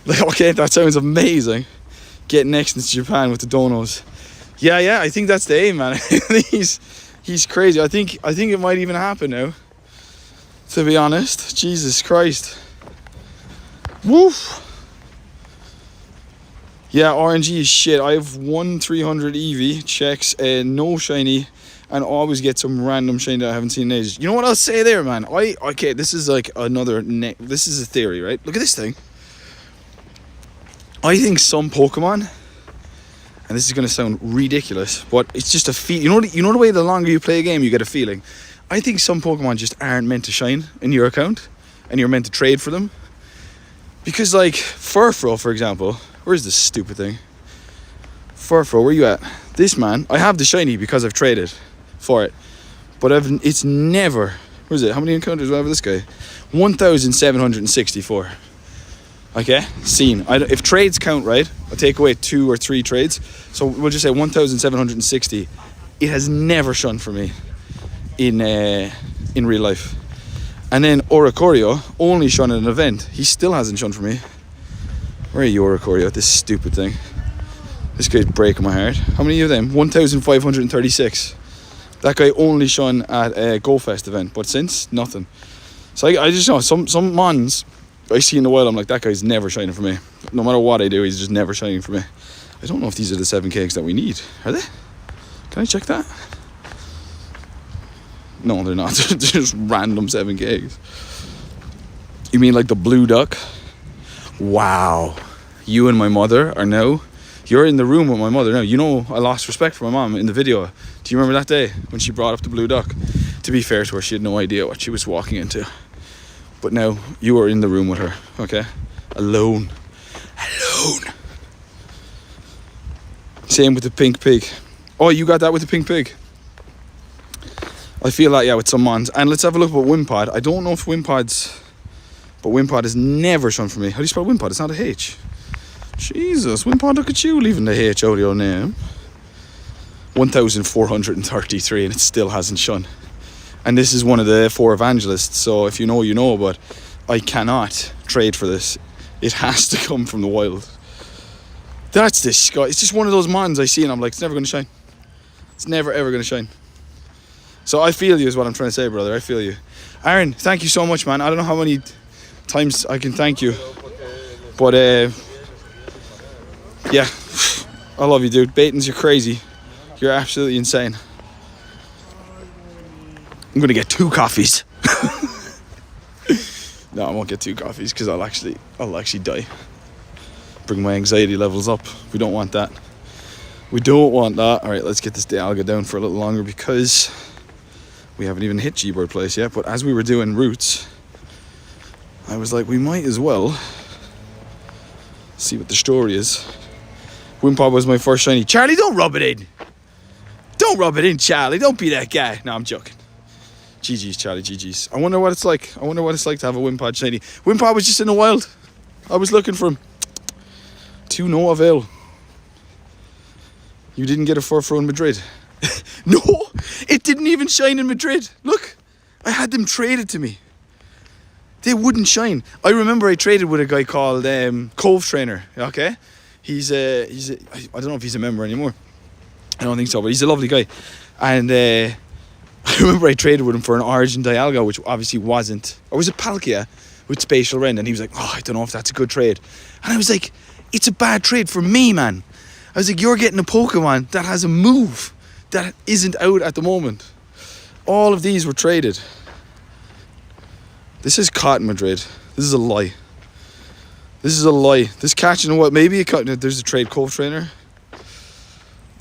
that sounds amazing. Get next into Japan with the donos. Yeah, I think that's the aim, man. he's crazy. I think it might even happen now, to be honest. Jesus Christ. Woof. Yeah, RNG is shit. I have 1/300 Eevee, checks, no shiny, and always get some random shiny that I haven't seen in ages. You know what I'll say there, man? Okay, this is like this is a theory, right? Look at this thing. I think some Pokemon, and this is going to sound ridiculous, but it's just a feel. You know the way the longer you play a game, you get a feeling. I think some Pokemon just aren't meant to shine in your account, and you're meant to trade for them. Because, like, Furfrou, for example, where's this stupid thing? Furfrou, where you at? This man, I have the shiny because I've traded for it, but it's never Where is it? How many encounters do I have with this guy? 1,764. Okay, seen. If trades count, right, I'll take away 2 or 3 trades. So we'll just say 1,760. It has never shone for me in real life. And then Oricorio only shone at an event. He still hasn't shone for me. Where are you, Oricorio? This stupid thing. This guy's breaking my heart. How many of them? 1,536. That guy only shone at a GoFest event, but since, nothing. So I just know some mons I see in the wild, I'm like, that guy's never shining for me. No matter what I do, he's just never shining for me. I don't know if these are the 7 cakes that we need. Are they? Can I check that? No, they're not. They're just random 7 cakes. You mean like the blue duck? Wow. You and my mother are now... You're in the room with my mother now. You know I lost respect for my mom in the video. Do you remember that day when she brought up the blue duck? To be fair to her, she had no idea what she was walking into. But now you are in the room with her, okay? Alone. Same with the pink pig. Oh, you got that with the pink pig? I feel that, yeah, with some mons. And let's have a look at Wimpod. I don't know if Wimpod's... But Wimpod has never shone for me. How do you spell Wimpod? It's not a H. Jesus, Wimpod, look at you leaving the H out of your name. 1,433 and it still hasn't shone. And this is one of the 4 evangelists, so if you know, you know, but I cannot trade for this. It has to come from the wild. That's this guy. It's just one of those mons I see and I'm like, it's never going to shine. It's never ever going to shine. So I feel you is what I'm trying to say, brother. I feel you. Aaron, thank you so much, man. I don't know how many times I can thank you. But, yeah. I love you, dude. Baitons, you're crazy. You're absolutely insane. I'm going to get 2 coffees. No, I won't get 2 coffees because I'll actually die. Bring my anxiety levels up. We don't want that. We don't want that. All right, let's get this Dialga down for a little longer because we haven't even hit G-Bird Place yet. But as we were doing routes, I was like, we might as well see what the story is. Wimpod was my first shiny. Charlie, don't rub it in. Don't rub it in, Charlie. Don't be that guy. No, I'm joking. GG's, Charlie, GG's. I wonder what it's like. I wonder what it's like to have a Wimpod shiny. Wimpod was just in the wild. I was looking for him. To no avail. You didn't get a Furfro in Madrid. No, it didn't even shine in Madrid. Look, I had them traded to me. They wouldn't shine. I remember I traded with a guy called Cove Trainer. Okay, he's I don't know if he's a member anymore. I don't think so, but he's a lovely guy. And I remember I traded with him for an Origin Dialga, which obviously wasn't, or was it Palkia with Spatial Rend? And he was like, oh, I don't know if that's a good trade. And I was like, it's a bad trade for me, man. I was like, you're getting a Pokemon that has a move that isn't out at the moment. All of these were traded. This is caught in Madrid. This is a lie. This is a lie. This catching what? Maybe there's a trade Cove Trainer.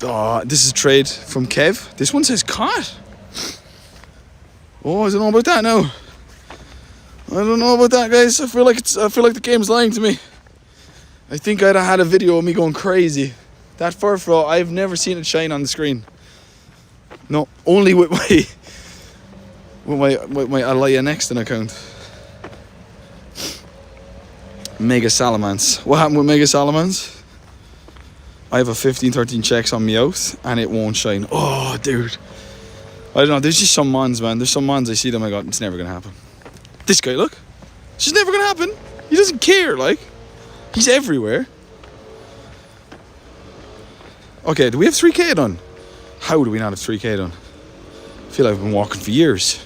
Oh, this is a trade from Kev. This one says caught. Oh, I don't know about that now. I don't know about that, guys. I feel like the game's lying to me. I think I'd have had a video of me going crazy. That Furfro, I've never seen it shine on the screen. No, only with my RadioNexton account. Mega Salamence. What happened with Mega Salamence? I have a 15-13 checks on Meowth and it won't shine. Oh, dude. I don't know. There's just some mons, man. There's some mons I see them. I go, it's never gonna happen. This guy, look. It's just never gonna happen. He doesn't care, like. He's everywhere. Okay, do we have 3K done? How do we not have 3K done? I feel like I've been walking for years.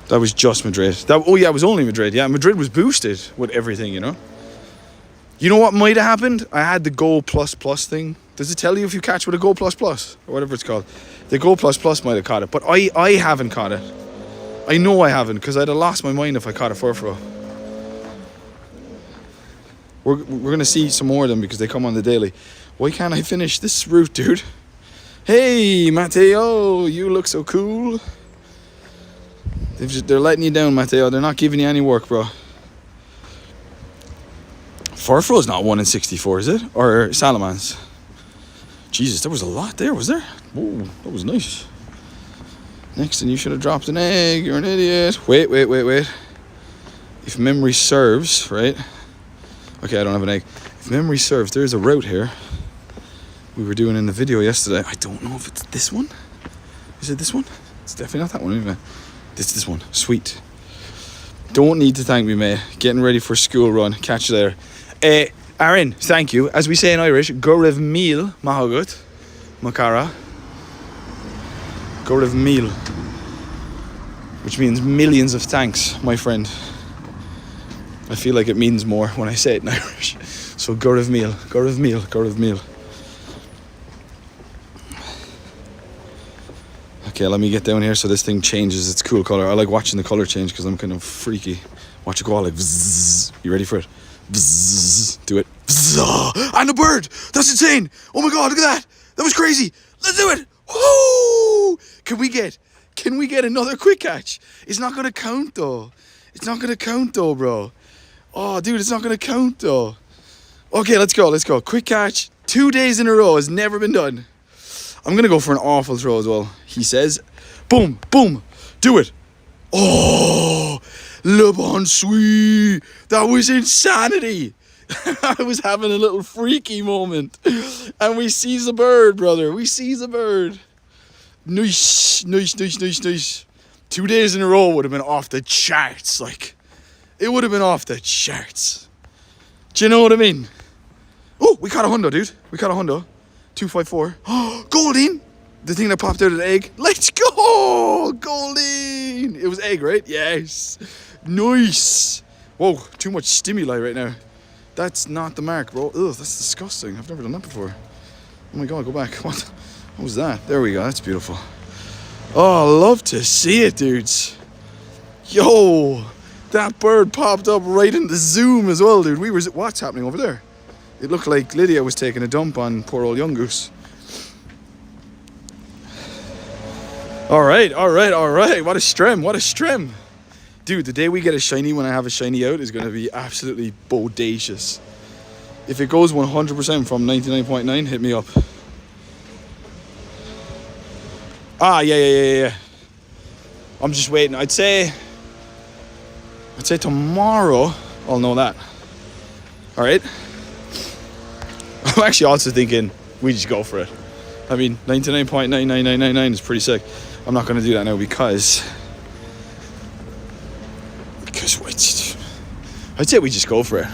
That was just Madrid. Oh yeah, it was only Madrid. Yeah, Madrid was boosted with everything, you know. You know what might have happened? I had the Go Plus Plus thing. Does it tell you if you catch with a Go Plus Plus? Or whatever it's called. The Go Plus Plus might have caught it. But I haven't caught it. I know I haven't, because I'd have lost my mind if I caught a Furfro. We're going to see some more of them because they come on the daily. Why can't I finish this route, dude? Hey, Matteo, you look so cool. They're letting you down, Matteo. They're not giving you any work, bro. Furfro's not 1 in 64, is it? Or Salamence? Jesus, there was a lot there, was there? Whoa, that was nice. Nexton, you should have dropped an egg. You're an idiot. Wait. If memory serves, right? Okay, I don't have an egg. If memory serves, there's a route here we were doing in the video yesterday. I don't know if it's this one. Is it this one? It's definitely not that one, anyway. It's this one. Sweet. Don't need to thank me, mate. Getting ready for school run. Catch you later. Aaron, thank you. As we say in Irish, Gorev Mil Mahagut Makara. Gorev Mil. Which means millions of thanks, my friend. I feel like it means more when I say it in Irish. So Gorev Mil. Gorev Mil. Gorev Mil. Okay, let me get down here so this thing changes its cool colour. I like watching the colour change because I'm kind of freaky. Watch it go all like bzzz. You ready for it? Bzzz. Do it. Bzzz. And a bird! That's insane! Oh my god, look at that! That was crazy! Let's do it! Woo! Can we get another quick catch? It's not gonna count though. It's not gonna count though, bro. Oh, dude, it's not gonna count though. Okay, let's go. Quick catch. 2 days in a row has never been done. I'm going to go for an awful throw as well. He says, boom, boom, do it. Oh, Le Bon Sweet. That was insanity. I was having a little freaky moment. And we seize a bird, brother. We seize a bird. Nice. 2 days in a row would have been off the charts. Like, it would have been off the charts. Do you know what I mean? Oh, we caught a hundo, dude. 254. Oh, Goldine! The thing that popped out of the egg. Let's go! Goldine! It was egg, right? Yes. Nice. Whoa, too much stimuli right now. That's not the mark, bro. Ugh, that's disgusting. I've never done that before. Oh my god, go back. What was that? There we go. That's beautiful. Oh, I love to see it, dudes. Yo, that bird popped up right in the zoom as well, dude. What's happening over there? It looked like Lydia was taking a dump on poor old young goose. All right. What a strem. Dude, the day we get a shiny when I have a shiny out is going to be absolutely bodacious. If it goes 100% from 99.9, hit me up. Ah, yeah. I'm just waiting. I'd say tomorrow I'll know that. All right. I'm actually also thinking we just go for it. I mean, 99.99999 is pretty sick. I'm not going to do that now because I'd say we just go for it.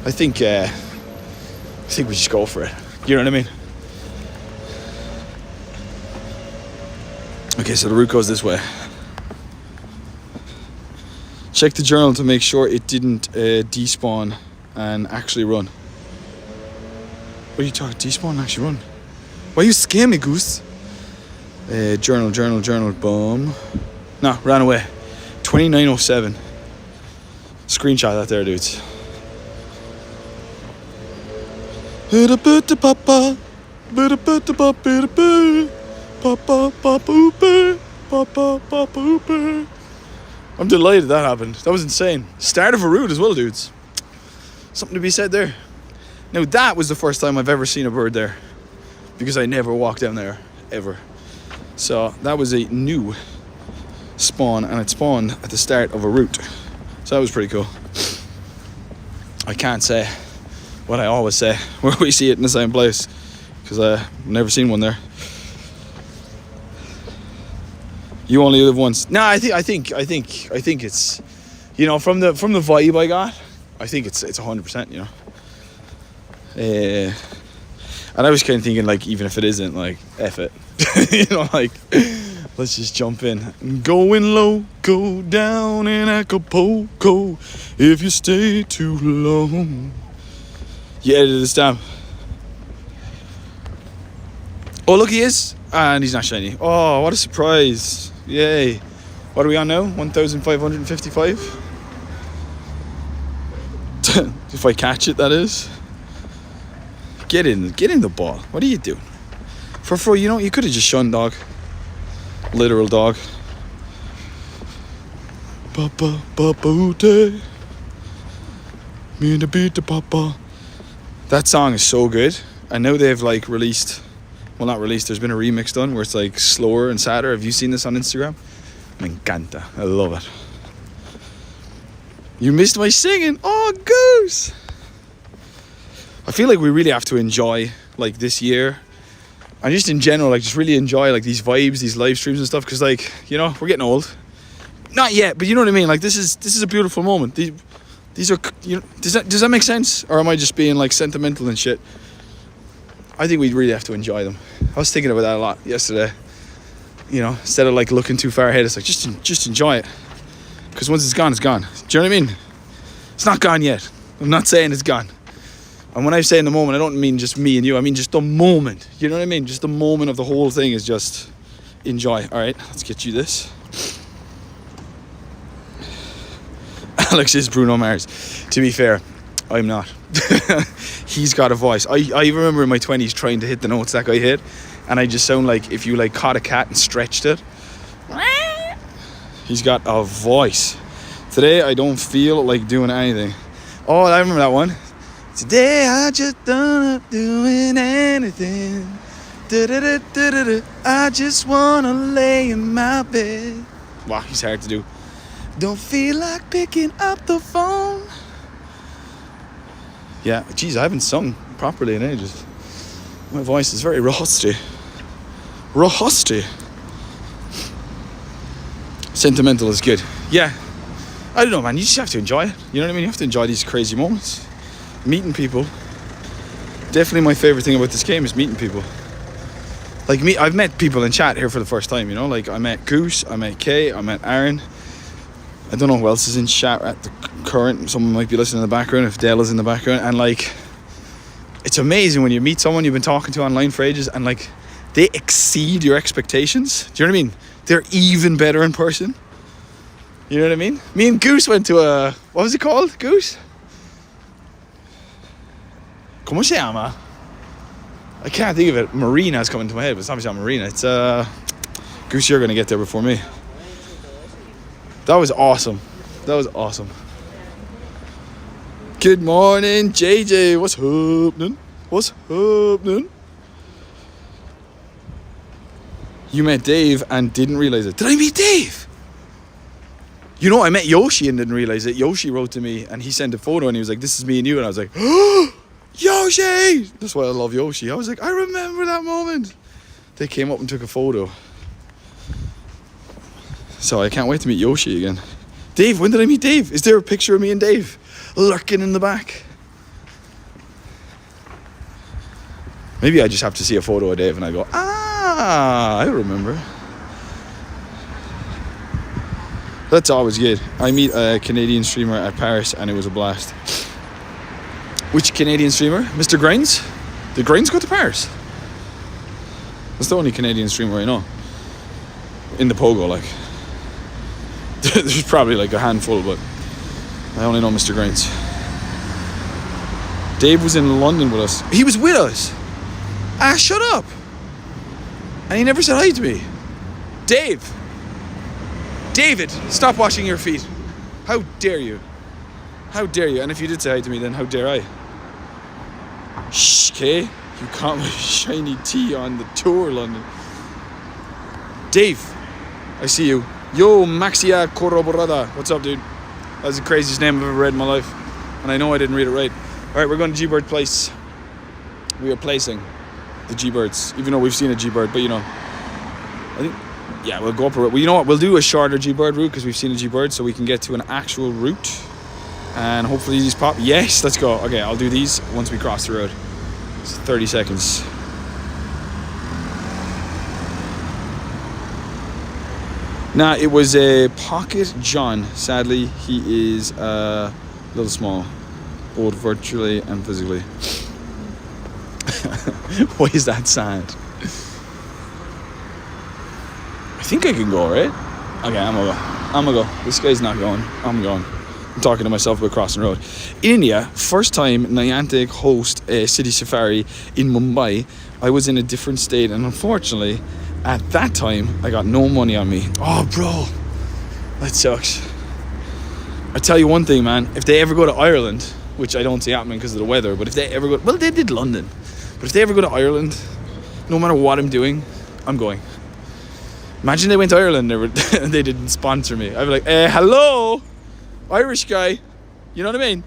I think we just go for it. You know what I mean? Okay, so the route goes this way. Check the journal to make sure it didn't despawn and actually run. What are you talking? Despawn and actually run? Why you scare me, goose? Journal. Boom. No, ran away. 2907. Screenshot that there, dudes. I'm delighted that happened. That was insane. Start of a route as well, dudes. Something to be said there. Now that was the first time I've ever seen a bird there, because I never walked down there ever. So that was a new spawn, and it spawned at the start of a route. So that was pretty cool. I can't say what I always say where we see it in the same place, because I've never seen one there. You only live once. No, I think it's, you know, from the vibe I got, I think it's 100%, you know. And I was kind of thinking, like, even if it isn't, like, F it. You know, like, let's just jump in. Going low, go down in Acapulco if you stay too long. You edited this down. Oh, look, he is. And he's not shiny. Oh, what a surprise. Yay. What are we on now? 1,555? If I catch it, that is. Get in the ball. What are you doing? For you know, you could have just shunned, dog. Literal dog. Papa, papa, ute. Me and the beat the papa. That song is so good. I know they've like released well, not released, there's been a remix done where it's like slower and sadder. Have you seen this on Instagram? Me encanta. I love it. You missed my singing. Oh, Goose. I feel like we really have to enjoy like this year, and just in general, like just really enjoy like these vibes, these live streams and stuff, because like, you know, we're getting old. Not yet, but you know what I mean. Like this is a beautiful moment. These are, you know, does that make sense, or am I just being like sentimental and shit? I think we really have to enjoy them. I was thinking about that a lot yesterday. You know, instead of like looking too far ahead, it's like just enjoy it, because once it's gone, it's gone. Do you know what I mean? It's not gone yet. I'm not saying it's gone. And when I say in the moment, I don't mean just me and you. I mean just the moment. You know what I mean? Just the moment of the whole thing is just enjoy. All right, let's get you this. Alex is Bruno Mars. To be fair, I'm not. He's got a voice. I remember in my 20s trying to hit the notes that guy hit, and I just sound like if you like caught a cat and stretched it. He's got a voice. Today I don't feel like doing anything. Oh, I remember that one. Today I just done up doing anything. Da-da-da-da-da-da. I just wanna lay in my bed. Wow, he's hard to do. Don't feel like picking up the phone. Yeah, geez, I haven't sung properly in ages. My voice is very rusty. Rusty. Sentimental is good. Yeah. I don't know, man. You just have to enjoy it. You know what I mean? You have to enjoy these crazy moments. Meeting people. Definitely my favourite thing about this game is meeting people. Like me, I've met people in chat here for the first time, you know? Like I met Goose, I met Kay, I met Aaron. I don't know who else is in chat at the current. Someone might be listening in the background, if Dale is in the background. And like, it's amazing when you meet someone you've been talking to online for ages and like, they exceed your expectations. Do you know what I mean? They're even better in person. You know what I mean? Me and Goose went to a, what was it called? Goose? ¿Cómo se llama? I can't think of it. Marina's coming to my head, but it's obviously not Marina. It's Goose, you're gonna get there before me. That was awesome. That was awesome. Good morning, JJ. What's happening? What's happening? You met Dave and didn't realise it. Did I meet Dave? You know, I met Yoshi and didn't realise it. Yoshi wrote to me and he sent a photo and he was like, this is me and you. And I was like, oh, Yoshi! That's why I love Yoshi. I was like, I remember that moment. They came up and took a photo. So I can't wait to meet Yoshi again. Dave, when did I meet Dave? Is there a picture of me and Dave lurking in the back? Maybe I just have to see a photo of Dave and I go, I remember. That's always good. I meet a Canadian streamer at Paris and it was a blast. Which Canadian streamer? Mr. Grinds? Did Grinds go to Paris? That's the only Canadian streamer I know. In the Pogo, like. There's probably like a handful, but I only know Mr. Grinds. Dave was in London with us. He was with us. Ah, shut up. And he never said hi to me. Dave. David, stop washing your feet. How dare you? How dare you? And if you did say hi to me, then how dare I? Shh, Kay. You caught my shiny tea on the tour, London. Dave, I see you. Yo, Maxia Corroborada. What's up, dude? That's the craziest name I've ever read in my life. And I know I didn't read it right. Alright, we're going to G-Bird Place. We are placing the G-Birds. Even though we've seen a G-Bird, but you know. I think, yeah, we'll go up a route. Well, you know what? We'll do a shorter G-Bird route because we've seen a G-Bird so we can get to an actual route. And hopefully these pop. Yes, let's go. Okay, I'll do these once we cross the road. It's 30 seconds. Nah, it was a Pocket John. Sadly, he is a little small, both virtually and physically. Why is that sad? I think I can go, right? Okay, I'm gonna go. This guy's not going. I'm going. I'm talking to myself about crossing the road. In India, first time Niantic host a city safari in Mumbai, I was in a different state, and unfortunately, at that time, I got no money on me. Oh, bro, that sucks. I tell you one thing, man. If they ever go to Ireland, which I don't see happening because of the weather, but if they ever go, well, they did London, but if they ever go to Ireland, no matter what I'm doing, I'm going. Imagine they went to Ireland and they didn't sponsor me. I'd be like, hello, Irish guy. You know what I mean?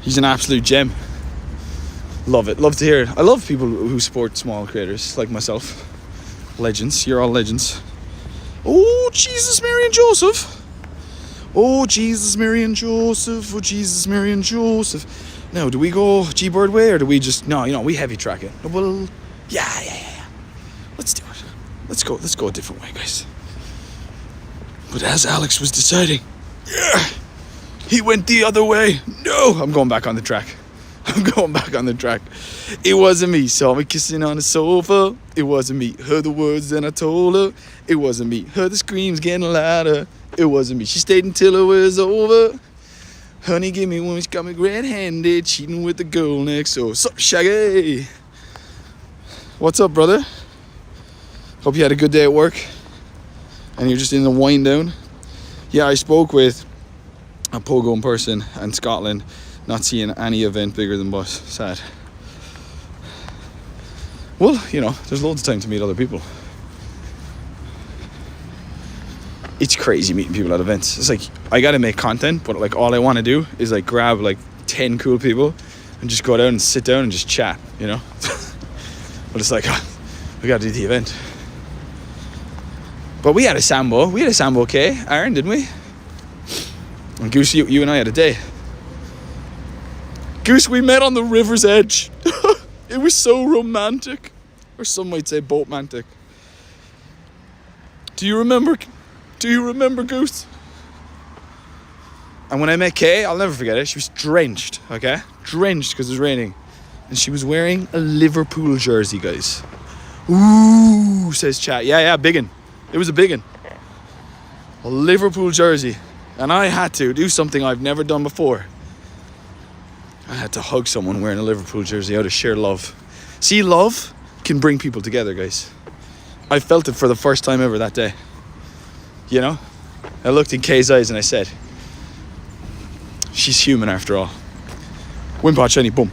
He's an absolute gem. Love it. Love to hear it. I love people who support small creators like myself. Legends. You're all legends. Oh, Jesus, Mary and Joseph. Oh, Jesus, Mary and Joseph. Oh, Jesus, Mary and Joseph. Now, do we go G-Bird way or do we just... No, we heavy track it. Well, yeah. Let's do it. Let's go a different way, guys. But as Alex was deciding, he went the other way. No, I'm going back on the track. It wasn't me. Saw me kissing on the sofa. It wasn't me. Heard the words and I told her. It wasn't me. Heard the screams getting louder. It wasn't me. She stayed until it was over. Honey, give me one. She got me red-handed, cheating with the girl next door. Sup, Shaggy? What's up, brother? Hope you had a good day at work. And you're just in the wind down. Yeah, I spoke with a pogo in person in Scotland. Not seeing any event bigger than Bus. Sad. Well, there's loads of time to meet other people. It's crazy meeting people at events. It's like, I gotta make content, but like all I want to do is like grab like 10 cool people and just go down and sit down and just chat, But it's like, we gotta do the event. But we had a Sambo. Okay, Aaron, didn't we? And Goose, you and I had a day. Goose, we met on the river's edge. It was so romantic. Or some might say boatmantic. Do you remember, Goose? And when I met Kay, I'll never forget it. She was drenched, okay? Drenched because it was raining. And she was wearing a Liverpool jersey, guys. Ooh, says chat. Yeah, biggin. It was a biggin. A Liverpool jersey. And I had to do something I've never done before. I had to hug someone wearing a Liverpool jersey out of sheer love. See, love can bring people together, guys. I felt it for the first time ever that day. I looked in Kay's eyes and I said, she's human after all. Wimpot shiny, boom.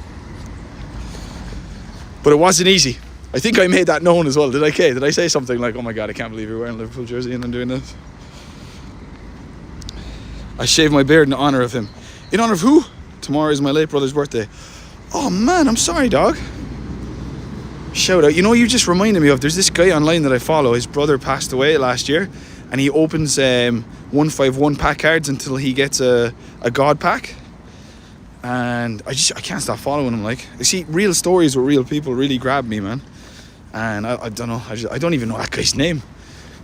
But it wasn't easy. I think I made that known as well. Did I, Kay? Did I say something like, oh my God, I can't believe you're wearing a Liverpool jersey and I'm doing this? I shaved my beard in honor of him. In honor of who? Tomorrow is my late brother's birthday. Oh man, I'm sorry, dog. Shout out. You just reminded me of, there's this guy online that I follow. His brother passed away last year and he opens 151 pack cards until he gets a God pack. And I can't stop following him. Like, you see, real stories with real people really grab me, man. And I don't know, I don't even know that guy's name.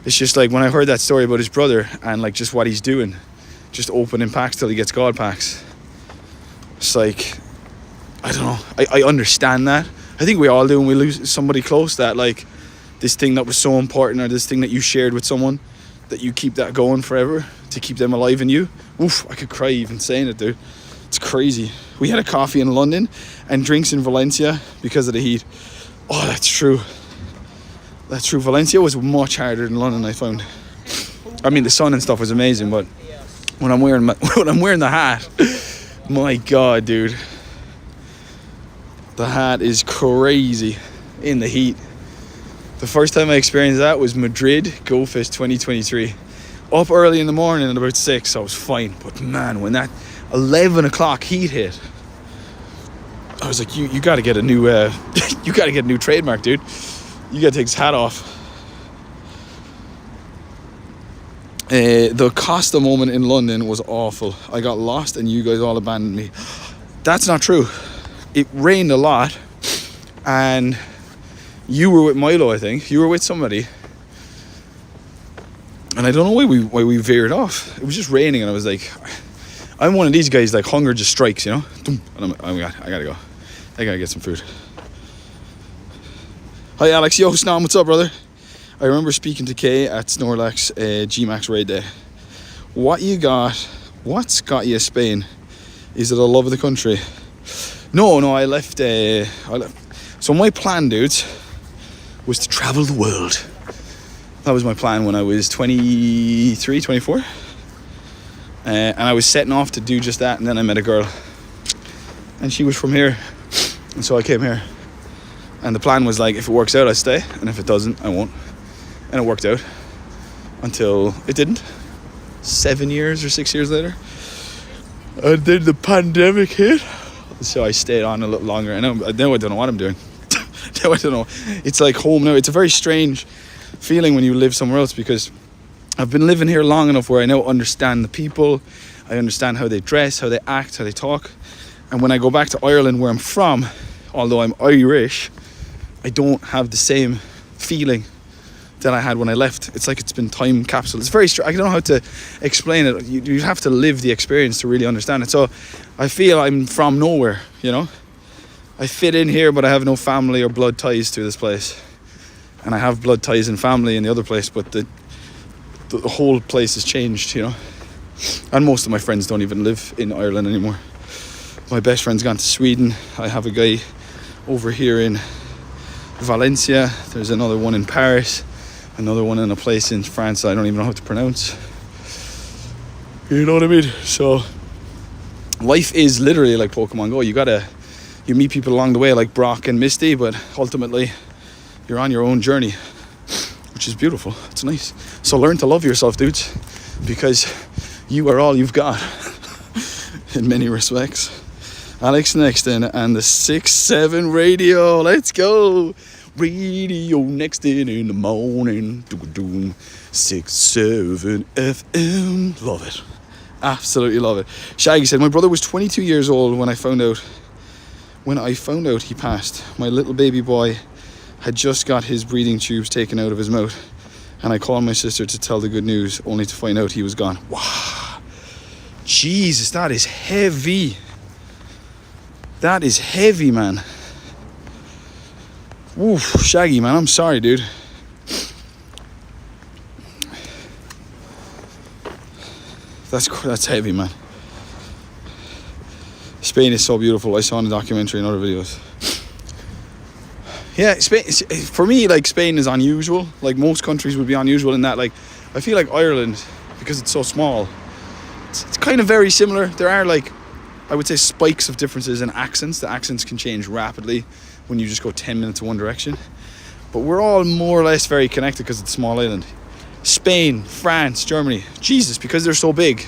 It's just like when I heard that story about his brother and like just what he's doing, just opening packs till he gets God packs. It's like, I don't know, I understand that. I think we all do when we lose somebody close, that like this thing that was so important or this thing that you shared with someone, that you keep that going forever to keep them alive in you. Oof, I could cry even saying it, dude. It's crazy. We had a coffee in London and drinks in Valencia because of the heat. Oh, that's true. That's true. Valencia was much harder than London, I found. I mean, the sun and stuff was amazing, but when I'm wearing the hat, my God, dude. The hat is crazy in the heat. The first time I experienced that was Madrid GoFest 2023. Up early in the morning at about 6, I was fine. But man, when that 11 o'clock heat hit, I was like, you got to get a new, you got to get a new trademark, dude. You got to take his hat off. The Costa moment in London was awful. I got lost and you guys all abandoned me. That's not true. It rained a lot and you were with Milo, I think. You were with somebody. And I don't know why we veered off. It was just raining and I was like, I'm one of these guys, like hunger just strikes, And I'm like, oh my God, I gotta go. I gotta get some food. Hi Alex, yo, Snom, what's up, brother? I remember speaking to Kay at Snorlax G-Max raid day. What's got you Spain? Is it a love of the country? No, I left. So my plan, dudes, was to travel the world. That was my plan when I was 23, 24. And I was setting off to do just that, and then I met a girl. and she was from here, and so I came here. And the plan was like, if it works out, I stay, and if it doesn't, I won't. And it worked out until it didn't. 7 years or 6 years later, and then the pandemic hit, so I stayed on a little longer. And now I don't know what I'm doing. Now I don't know. It's like home now. It's a very strange feeling when you live somewhere else, because I've been living here long enough where I now understand the people. I understand how they dress, how they act, how they talk. And when I go back to Ireland, where I'm from, although I'm Irish, I don't have the same feeling that I had when I left. It's like it's been time capsule. It's very I don't know how to explain it. You have to live the experience to really understand it. So I feel I'm from nowhere, you know. I fit in here, but I have no family or blood ties to this place. And I have blood ties and family in the other place, but the whole place has changed, you know. And most of my friends don't even live in Ireland anymore. My best friend's gone to Sweden. I have a guy over here in Valencia. There's another one in Paris. Another one in a place in France I don't even know how to pronounce. You know what I mean? So life is literally like Pokemon Go. You meet people along the way like Brock and Misty, but ultimately you're on your own journey, which is beautiful. It's nice. So learn to love yourself, dudes, because you are all you've got in many respects. RadioNexton and the 6-7 radio. Let's go. RadioNexton in the morning. 6-7 FM. Love it. Absolutely love it. Shaggy said, my brother was 22 years old when I found out he passed. My little baby boy had just got his breathing tubes taken out of his mouth, and I called my sister to tell the good news, only to find out he was gone. Wow. Jesus, that is heavy. That is heavy, man. Oof, Shaggy, man, I'm sorry, dude. That's heavy, man. Spain is so beautiful. I saw in a documentary and other videos. Yeah, Spain, for me, like, Spain is unusual. Like, most countries would be unusual in that, like, I feel like Ireland, because it's so small, it's kind of very similar. There are, like, I would say spikes of differences in accents. The accents can change rapidly when you just go 10 minutes in one direction. But we're all more or less very connected because it's a small island. Spain, France, Germany, Jesus, because they're so big,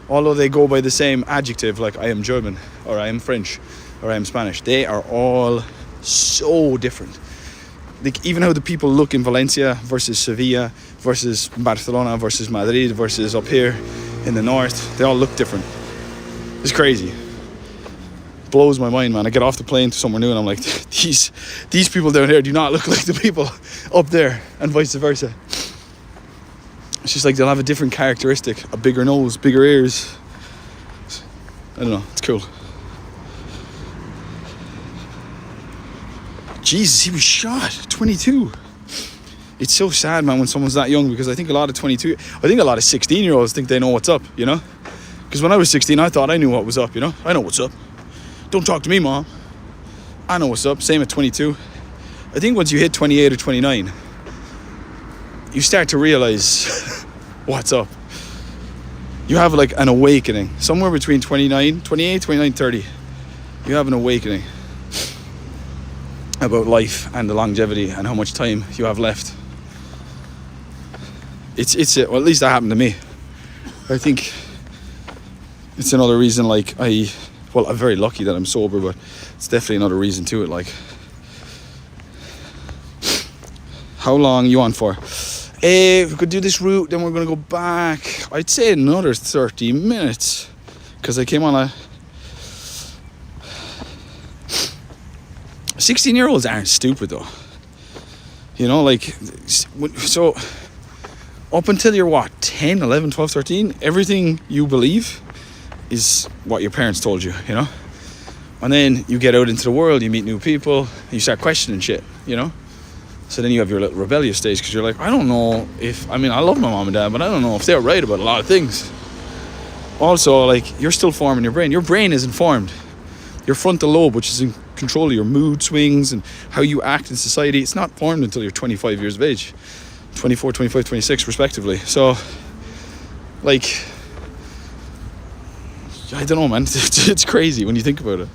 although they go by the same adjective, like I am German, or I am French, or I am Spanish, they are all so different. Like, even how the people look in Valencia versus Sevilla versus Barcelona versus Madrid versus up here in the north, they all look different. It's crazy. Blows my mind, man. I get off the plane to somewhere new and I'm like, these people down here do not look like the people up there, and vice versa. It's just like they'll have a different characteristic, a bigger nose, bigger ears. I don't know, it's cool. Jesus, he was shot, 22. It's so sad, man, when someone's that young, because I think a lot of 16-year-olds think they know what's up, you know? Because when I was 16, I thought I knew what was up, you know? I know what's up. Don't talk to me, Mom. I know what's up. Same at 22. I think once you hit 28 or 29, you start to realize what's up. You have like an awakening. Somewhere between 28, 29, 30. You have an awakening about life and the longevity and how much time you have left. Well, at least that happened to me. I think it's another reason, like, I'm very lucky that I'm sober, but it's definitely another reason to it. Like, how long you on for? We could do this route, then we're going to go back. I'd say another 30 minutes, because I came on a... 16-year-olds aren't stupid, though. You know, like, so up until you're, 10, 11, 12, 13, everything you believe is what your parents told you, you know? And then you get out into the world, you meet new people, you start questioning shit, you know? So then you have your little rebellious stage, because you're like, I don't know if... I love my mom and dad, but I don't know if they're right about a lot of things. Also, like, you're still forming your brain. Your brain isn't formed. Your frontal lobe, which is in control of your mood swings and how you act in society, it's not formed until you're 25 years of age. 24, 25, 26, respectively. So, like... I don't know, man. It's crazy when you think about it.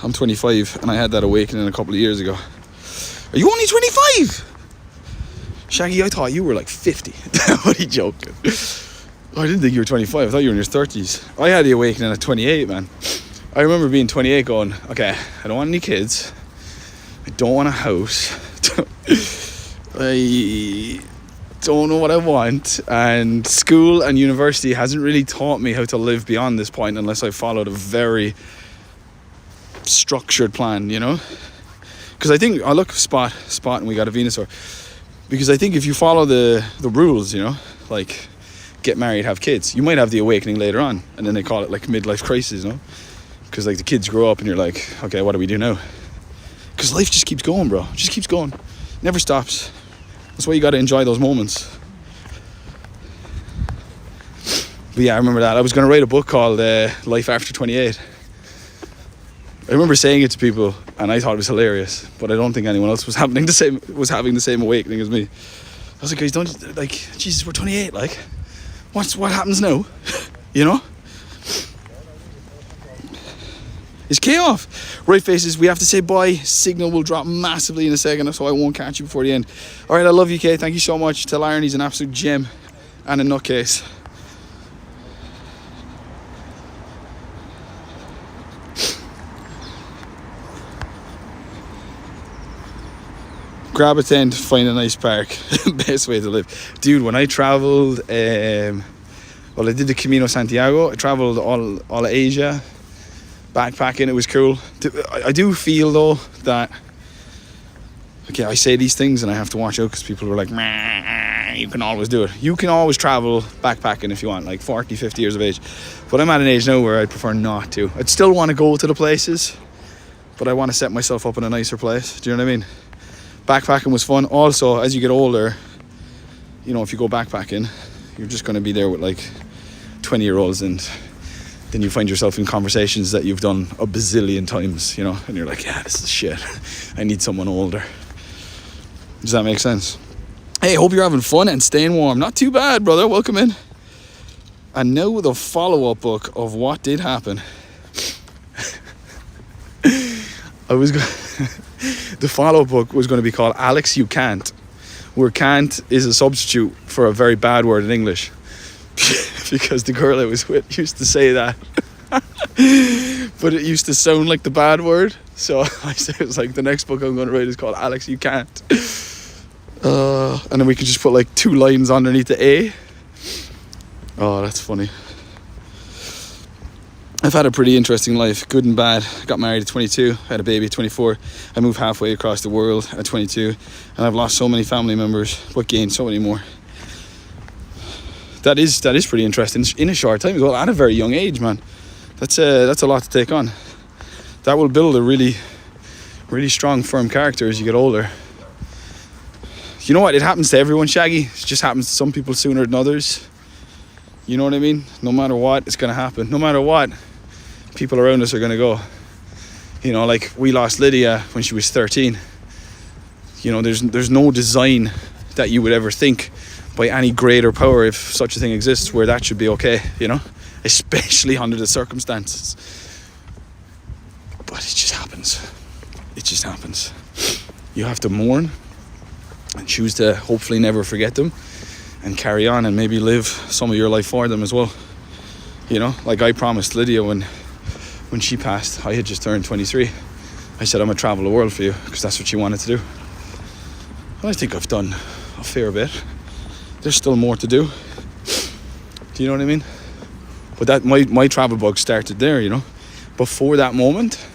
I'm 25 and I had that awakening a couple of years ago. Are you only 25? Shaggy, I thought you were like 50. What are you joking? I didn't think you were 25. I thought you were in your 30s. I had the awakening at 28, man. I remember being 28 going, okay, I don't want any kids. I don't want a house. I don't know what I want. And school and university hasn't really taught me how to live beyond this point unless I followed a very structured plan, you know? Because I think, Spot, and we got a Venusaur. Because I think if you follow the rules, you know, like get married, have kids, you might have the awakening later on, and then they call it like midlife crisis, you know, because like the kids grow up and you're like, okay, what do we do now? Because life just keeps going, bro. It just keeps going, never stops. That's why you got to enjoy those moments. But yeah, I remember that. I was going to write a book called Life After 28. I remember saying it to people and I thought it was hilarious, but I don't think anyone else was having the same awakening as me. I was like, guys, don't, like, Jesus, we're 28, like, what happens now? You know? Is K off? Right, faces, we have to say bye. Signal will drop massively in a second, so I won't catch you before the end. Alright, I love you, Kay. Thank you so much. Tell Aaron he's an absolute gem and a nutcase. Grab a tent, find a nice park. Best way to live. Dude, when I travelled, I did the Camino Santiago. I travelled all of Asia, backpacking. It was cool. I do feel though that, okay, I say these things and I have to watch out because people were like, meh, you can always do it. You can always travel backpacking if you want, like 40, 50 years of age. But I'm at an age now where I'd prefer not to. I'd still want to go to the places, but I want to set myself up in a nicer place. Do you know what I mean? Backpacking was fun. Also, as you get older, you know, if you go backpacking, you're just going to be there with like 20-year-olds, and then you find yourself in conversations that you've done a bazillion times, you know, and you're like, yeah, this is shit. I need someone older. Does that make sense? Hey, hope you're having fun and staying warm. Not too bad, brother. Welcome in. And now the follow-up book of what did happen. The follow-up book was going to be called Alex, You Can't, where can't is a substitute for a very bad word in English. Because the girl I was with used to say that. But it used to sound like the bad word. So I said, it was like, the next book I'm going to write is called Alex, You Can't. And then we could just put like 2 lines underneath the A. Oh, that's funny. I've had a pretty interesting life, good and bad. I got married at 22, had a baby at 24. I moved halfway across the world at 22, and I've lost so many family members, but gained so many more. That is pretty interesting in a short time as well, at a very young age, man. That's a lot to take on. That will build a really, really strong, firm character as you get older. You know what? It happens to everyone, Shaggy. It just happens to some people sooner than others. You know what I mean? No matter what, it's going to happen. No matter what, people around us are going to go. You know, like we lost Lydia when she was 13. You know, there's no design that you would ever think by any greater power, if such a thing exists, where that should be okay, you know? Especially under the circumstances. But it just happens. It just happens. You have to mourn and choose to hopefully never forget them and carry on and maybe live some of your life for them as well. You know, like I promised Lydia when she passed, I had just turned 23. I said, I'm going to travel the world for you, because that's what she wanted to do. And I think I've done a fair bit. There's still more to do. Do you know what I mean? But that my travel bug started there, you know. Before that moment,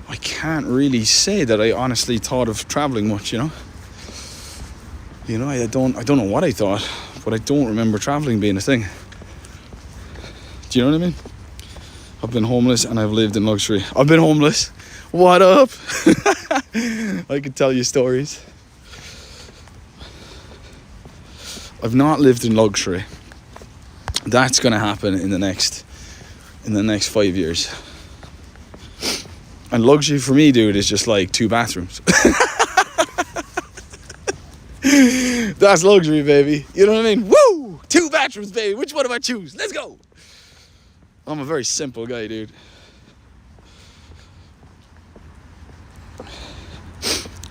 I can't really say that I honestly thought of traveling much, you know. You know, I don't know what I thought, but I don't remember traveling being a thing. Do you know what I mean? I've been homeless and I've lived in luxury. I've been homeless. What up? I could tell you stories. I've not lived in luxury. That's going to happen in the next 5 years. And luxury for me, dude, is just like 2 bathrooms. That's luxury, baby. You know what I mean? Woo! 2 bathrooms, baby. Which one do I choose? Let's go. I'm a very simple guy, dude.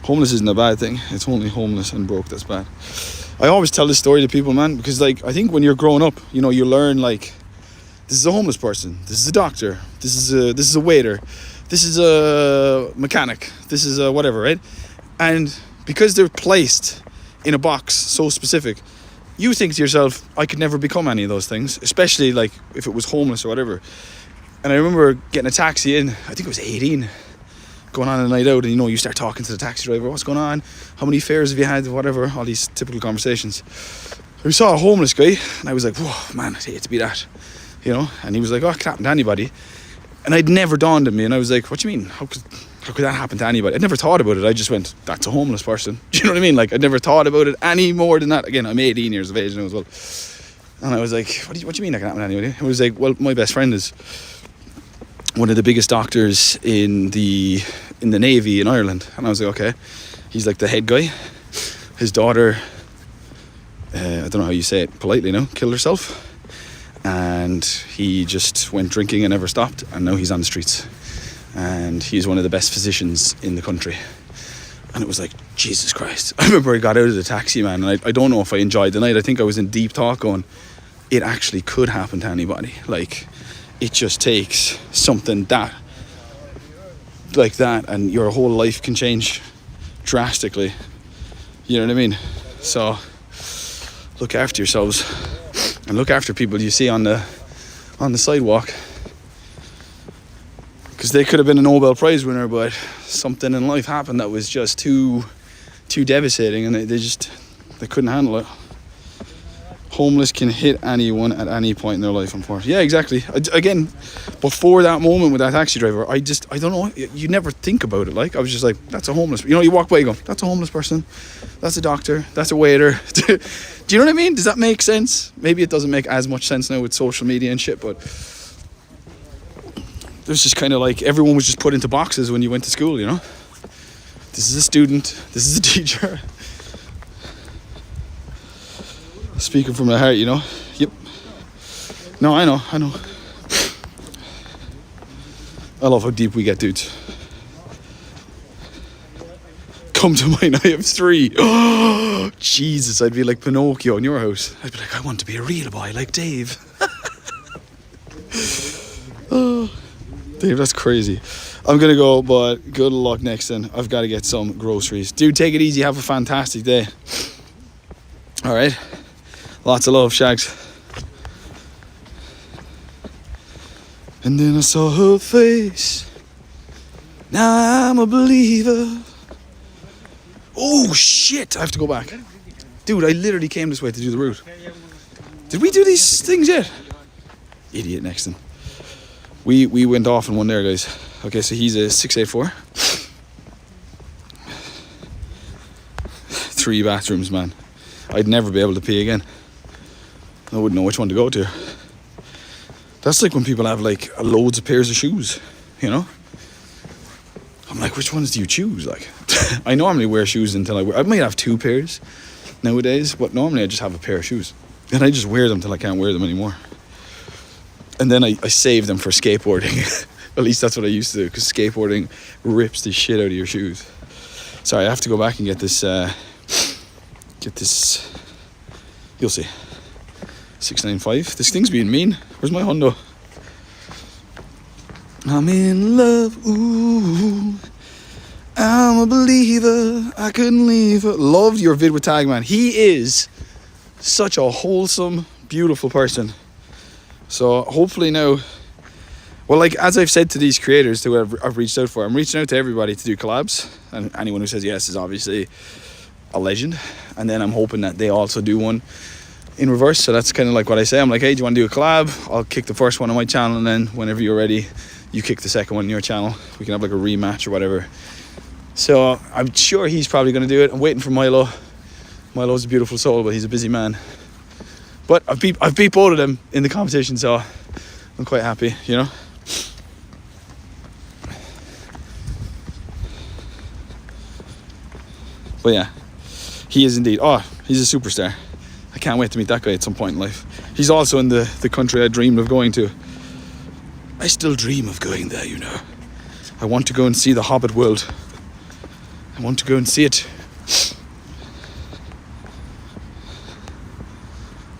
Homeless isn't a bad thing. It's only homeless and broke that's bad. I always tell this story to people, man, because like I think when you're growing up, you know, you learn like this is a homeless person, this is a doctor, this is a waiter, this is a mechanic, this is a whatever, right? And because they're placed in a box so specific, you think to yourself, I could never become any of those things, especially like if it was homeless or whatever. And I remember getting a taxi in, I think it was 18, going on a night out, and you know, you start talking to the taxi driver, what's going on, how many fares have you had, whatever, all these typical conversations. We saw a homeless guy, and I was like, whoa, man, I'd hate to be that, you know. And he was like, oh, it can happen to anybody. And I'd never dawned on me, and I was like, what do you mean, how could that happen to anybody? I'd never thought about it. I just went, that's a homeless person. Do you know what I mean? Like, I'd never thought about it any more than that. Again, I'm 18 years of age now as well. And I was like, what do you mean that can happen to anybody? I was like, well, my best friend is one of the biggest doctors in the Navy in Ireland. And I was like, okay. He's like the head guy. His daughter, I don't know how you say it politely now, killed herself. And he just went drinking and never stopped. And now he's on the streets. And he's one of the best physicians in the country. And it was like, Jesus Christ. I remember I got out of the taxi, man, and I don't know if I enjoyed the night. I think I was in deep thought going, it actually could happen to anybody. Like, it just takes something like that, and your whole life can change drastically. You know what I mean? So, look after yourselves, and look after people you see on the sidewalk. Because they could have been a Nobel Prize winner, but something in life happened that was just too devastating, and they couldn't handle it. Homeless can hit anyone at any point in their life, unfortunately. Yeah, exactly. Again, before that moment with that taxi driver, I don't know, you never think about it. Like, I was just like, that's a homeless, you know, you walk by, you go, that's a homeless person, that's a doctor, that's a waiter. Do you know what I mean? Does that make sense? Maybe it doesn't make as much sense now with social media and shit, but there's just kind of like, everyone was just put into boxes when you went to school, you know? This is a student, this is a teacher. Speaking from the heart, you know? Yep. No, I know. I love how deep we get, dudes. Come to mine, I have 3. Oh, Jesus, I'd be like Pinocchio in your house. I'd be like, I want to be a real boy like Dave. Oh, Dave, that's crazy. I'm going to go, but good luck next then. I've got to get some groceries. Dude, take it easy. Have a fantastic day. All right. Lots of love, Shags. And then I saw her face. Now I'm a believer. Oh, shit. I have to go back. Dude, I literally came this way to do the route. Did we do these things yet? Idiot, Nexton. We went off in one there, guys. Okay, so he's a 684. 3 bathrooms, man. I'd never be able to pee again. I wouldn't know which one to go to. That's like when people have like loads of pairs of shoes, you know? I'm like, which ones do you choose? Like, I normally wear shoes until I might have 2 pairs nowadays, but normally I just have a pair of shoes. And I just wear them till I can't wear them anymore. And then I save them for skateboarding. At least that's what I used to do, because skateboarding rips the shit out of your shoes. Sorry, I have to go back and get this, you'll see. 695. This thing's being mean. Where's my Hondo? I'm in love. Ooh, I'm a believer. I couldn't leave her. Loved your vid with Tagman. He is such a wholesome, beautiful person. So hopefully now, well, like as I've said to these creators who I've reached out for, I'm reaching out to everybody to do collabs, and anyone who says yes is obviously a legend. And then I'm hoping that they also do one in reverse. So that's kind of like what I say. I'm like, hey, do you want to do a collab? I'll kick the first one on my channel, and then whenever you're ready, you kick the second one on your channel. We can have like a rematch or whatever. So I'm sure he's probably going to do it. I'm waiting for Milo. Milo's a beautiful soul, but he's a busy man. But I've beat both of them in the competition, so I'm quite happy, you know. But yeah, he is indeed. Oh, he's a superstar. I can't wait to meet that guy at some point in life. He's also in the country I dreamed of going to. I still dream of going there, you know. I want to go and see the Hobbit world. I want to go and see it.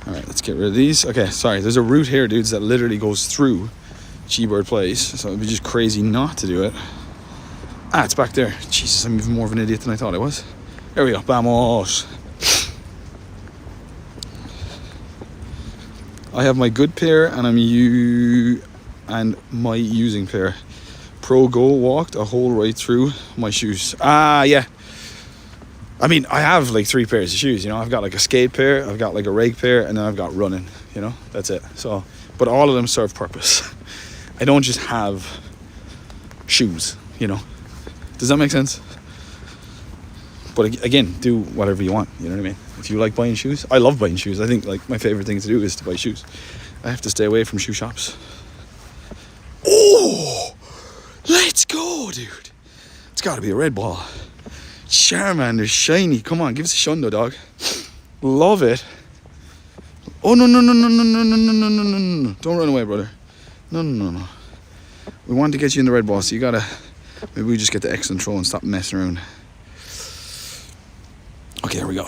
Alright, let's get rid of these. Okay, sorry, there's a route here, dudes, that literally goes through G-Bird Place, so it'd be just crazy not to do it. Ah, it's back there. Jesus, I'm even more of an idiot than I thought I was. There we go, vamos. I have my good pair and my using pair. Pro Go walked a whole right through my shoes. Ah, yeah. I mean, I have like 3 pairs of shoes, you know. I've got like a skate pair, I've got like a reg pair, and then I've got running, you know. That's it. So, but all of them serve purpose. I don't just have shoes, you know. Does that make sense? But again, do whatever you want, you know what I mean? If you like buying shoes, I love buying shoes. I think like my favorite thing to do is to buy shoes. I have to stay away from shoe shops. Oh, let's go, dude. It's got to be a red ball. Charmander, shiny. Come on, give us a shundo, dog. Love it. Oh, no. Don't run away, brother. No. We want to get you in the red ball, so you got to... Maybe we just get the excellent throw and stop messing around. Okay, there we go.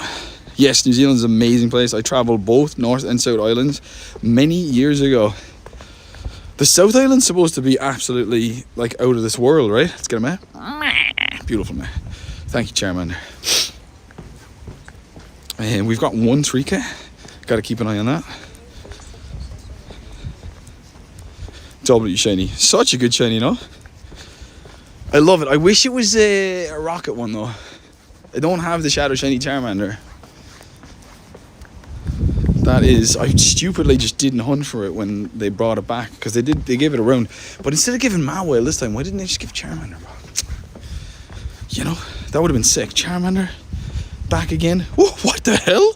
Yes, New Zealand's an amazing place. I travelled both North and South Islands many years ago. The South Island's supposed to be absolutely like out of this world, right? Let's get a map. Beautiful, man. Thank you, Charmander. And we've got 1 3K. Got to keep an eye on that. W shiny. Such a good shiny, no? I love it. I wish it was a rocket one, though. I don't have the Shadow Shiny Charmander. That is, I stupidly just didn't hunt for it when they brought it back, because they gave it a round. But instead of giving Mawile this time, why didn't they just give Charmander, bro? You know, that would have been sick. Charmander back again. Whoa, what the hell?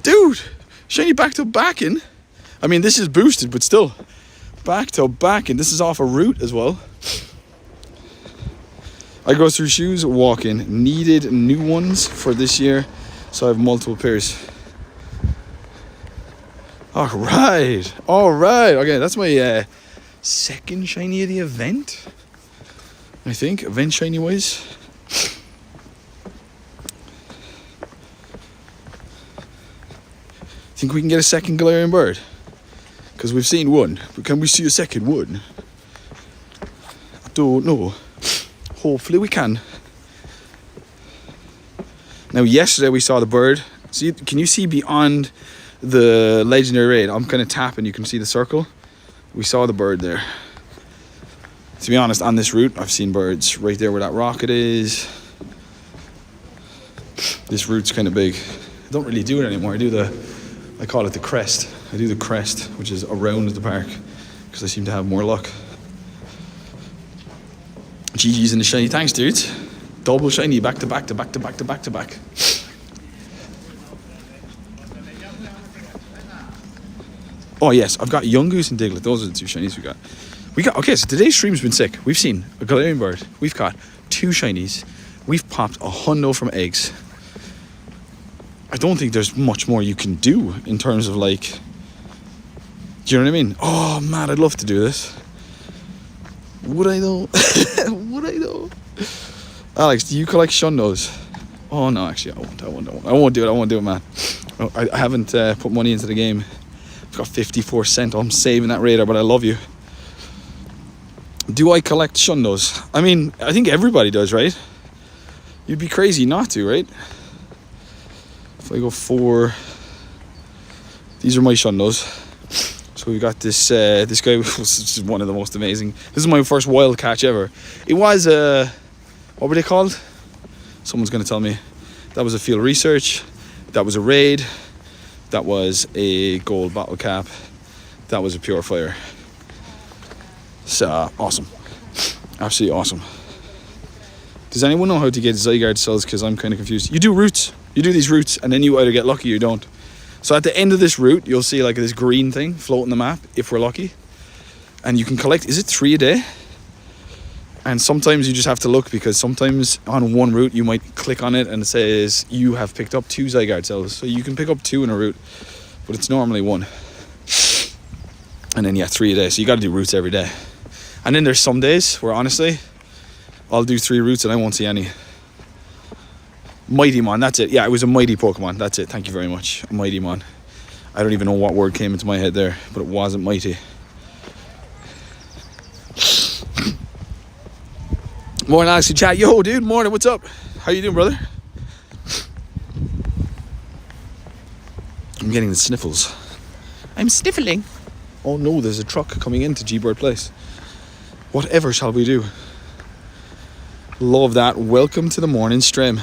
Dude, shiny back to back in. I mean, this is boosted, but still. Back to back in. This is off a route as well. I go through shoes, walking. Needed new ones for this year, so I have multiple pairs. Alright. Okay, that's my second shiny of the event, I think, event shiny wise. Think we can get a second Galarian bird? Because we've seen one, but can we see a second one? I don't know. Hopefully we can. Now, yesterday we saw the bird. See, can you see beyond the legendary raid? I'm kind of tapping, you can see the circle. We saw the bird there. To be honest, on this route, I've seen birds right there where that rocket is. This route's kind of big. I don't really do it anymore. I call it the crest. I do the crest, which is around the park, because I seem to have more luck. GG's in the shiny. Thanks, dudes. Double shiny, back to back. Oh yes, I've got Young Goose and Diglett. Those are the 2 shinies we got. Okay, so today's stream's been sick. We've seen a Galarian bird. We've got 2 shinies. We've popped a hundo from eggs. I don't think there's much more you can do in terms of like... Do you know what I mean? Oh man, I'd love to do this. Would I though? Alex, do you collect shundos? Oh no, actually I won't do it, man. I haven't put money into the game. I've got 54 cents. I'm saving that radar, but I love you. Do I collect shundos? I mean, I think everybody does, right? You'd be crazy not to, right? If I go 4... These are my shundos. So we got this guy was one of the most amazing. This is my first wild catch ever. It was what were they called? Someone's going to tell me. That was a field research. That was a raid. That was a gold bottle cap. That was a purifier. So awesome. Absolutely awesome. Does anyone know how to get Zygarde cells? Because I'm kind of confused. You do routes. You do these routes and then you either get lucky or you don't. So at the end of this route, you'll see like this green thing floating the map, if we're lucky. And you can collect, is it 3 a day? And sometimes you just have to look, because sometimes on one route you might click on it and it says you have picked up 2 Zygarde cells. So you can pick up 2 in a route, but it's normally 1. And then 3 a day. So you got to do routes every day. And then there's some days where honestly, I'll do 3 routes and I won't see any. Mighty Mon, that's it. Yeah, it was a mighty Pokemon. That's it. Thank you very much. A Mighty Mon. I don't even know what word came into my head there, but it wasn't mighty. Morning, Alex in chat. Yo, dude. Morning. What's up? How you doing, brother? I'm getting the sniffles. I'm sniffling. Oh no, there's a truck coming into G-Bird Place. Whatever shall we do? Love that. Welcome to the morning stream.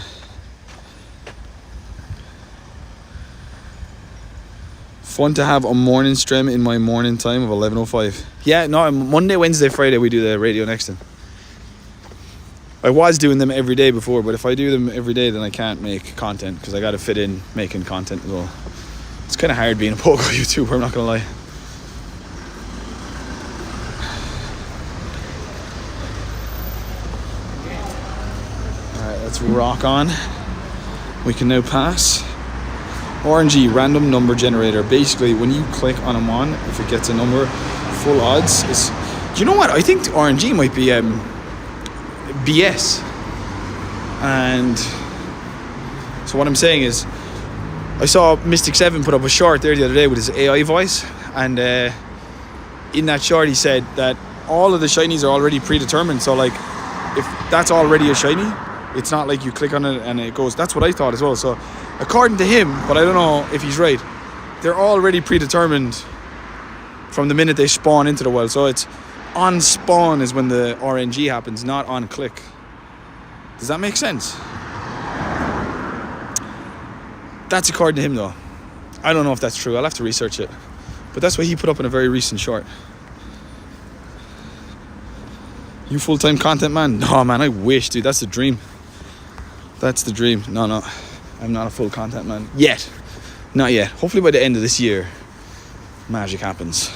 Fun to have a morning stream in my morning time of 11:05. Yeah, no, Monday, Wednesday, Friday we do the RadioNexton. I was doing them every day before, but if I do them every day, then I can't make content because I got to fit in making content as well. It's kind of hard being a Pogo YouTuber, I'm not going to lie. Alright, let's rock on. We can now pass. RNG, random number generator. Basically, when you click on a mon, if it gets a number, full odds is... Do you know what? I think RNG might be BS. And so what I'm saying is, I saw Mystic 7 put up a short there the other day with his AI voice, and in that short he said that all of the shinies are already predetermined. So like, if that's already a shiny, it's not like you click on it and it goes. That's what I thought as well. So according to him, but I don't know if he's right, they're already predetermined from the minute they spawn into the wild. So it's on spawn is when the RNG happens, not on click. Does that make sense? That's according to him though. I don't know if that's true. I'll have to research it. But that's what he put up in a very recent short. You full-time content man? No man, I wish, dude. That's the dream. That's the dream. No. I'm not a full content man. Yet. Not yet. Hopefully by the end of this year, magic happens.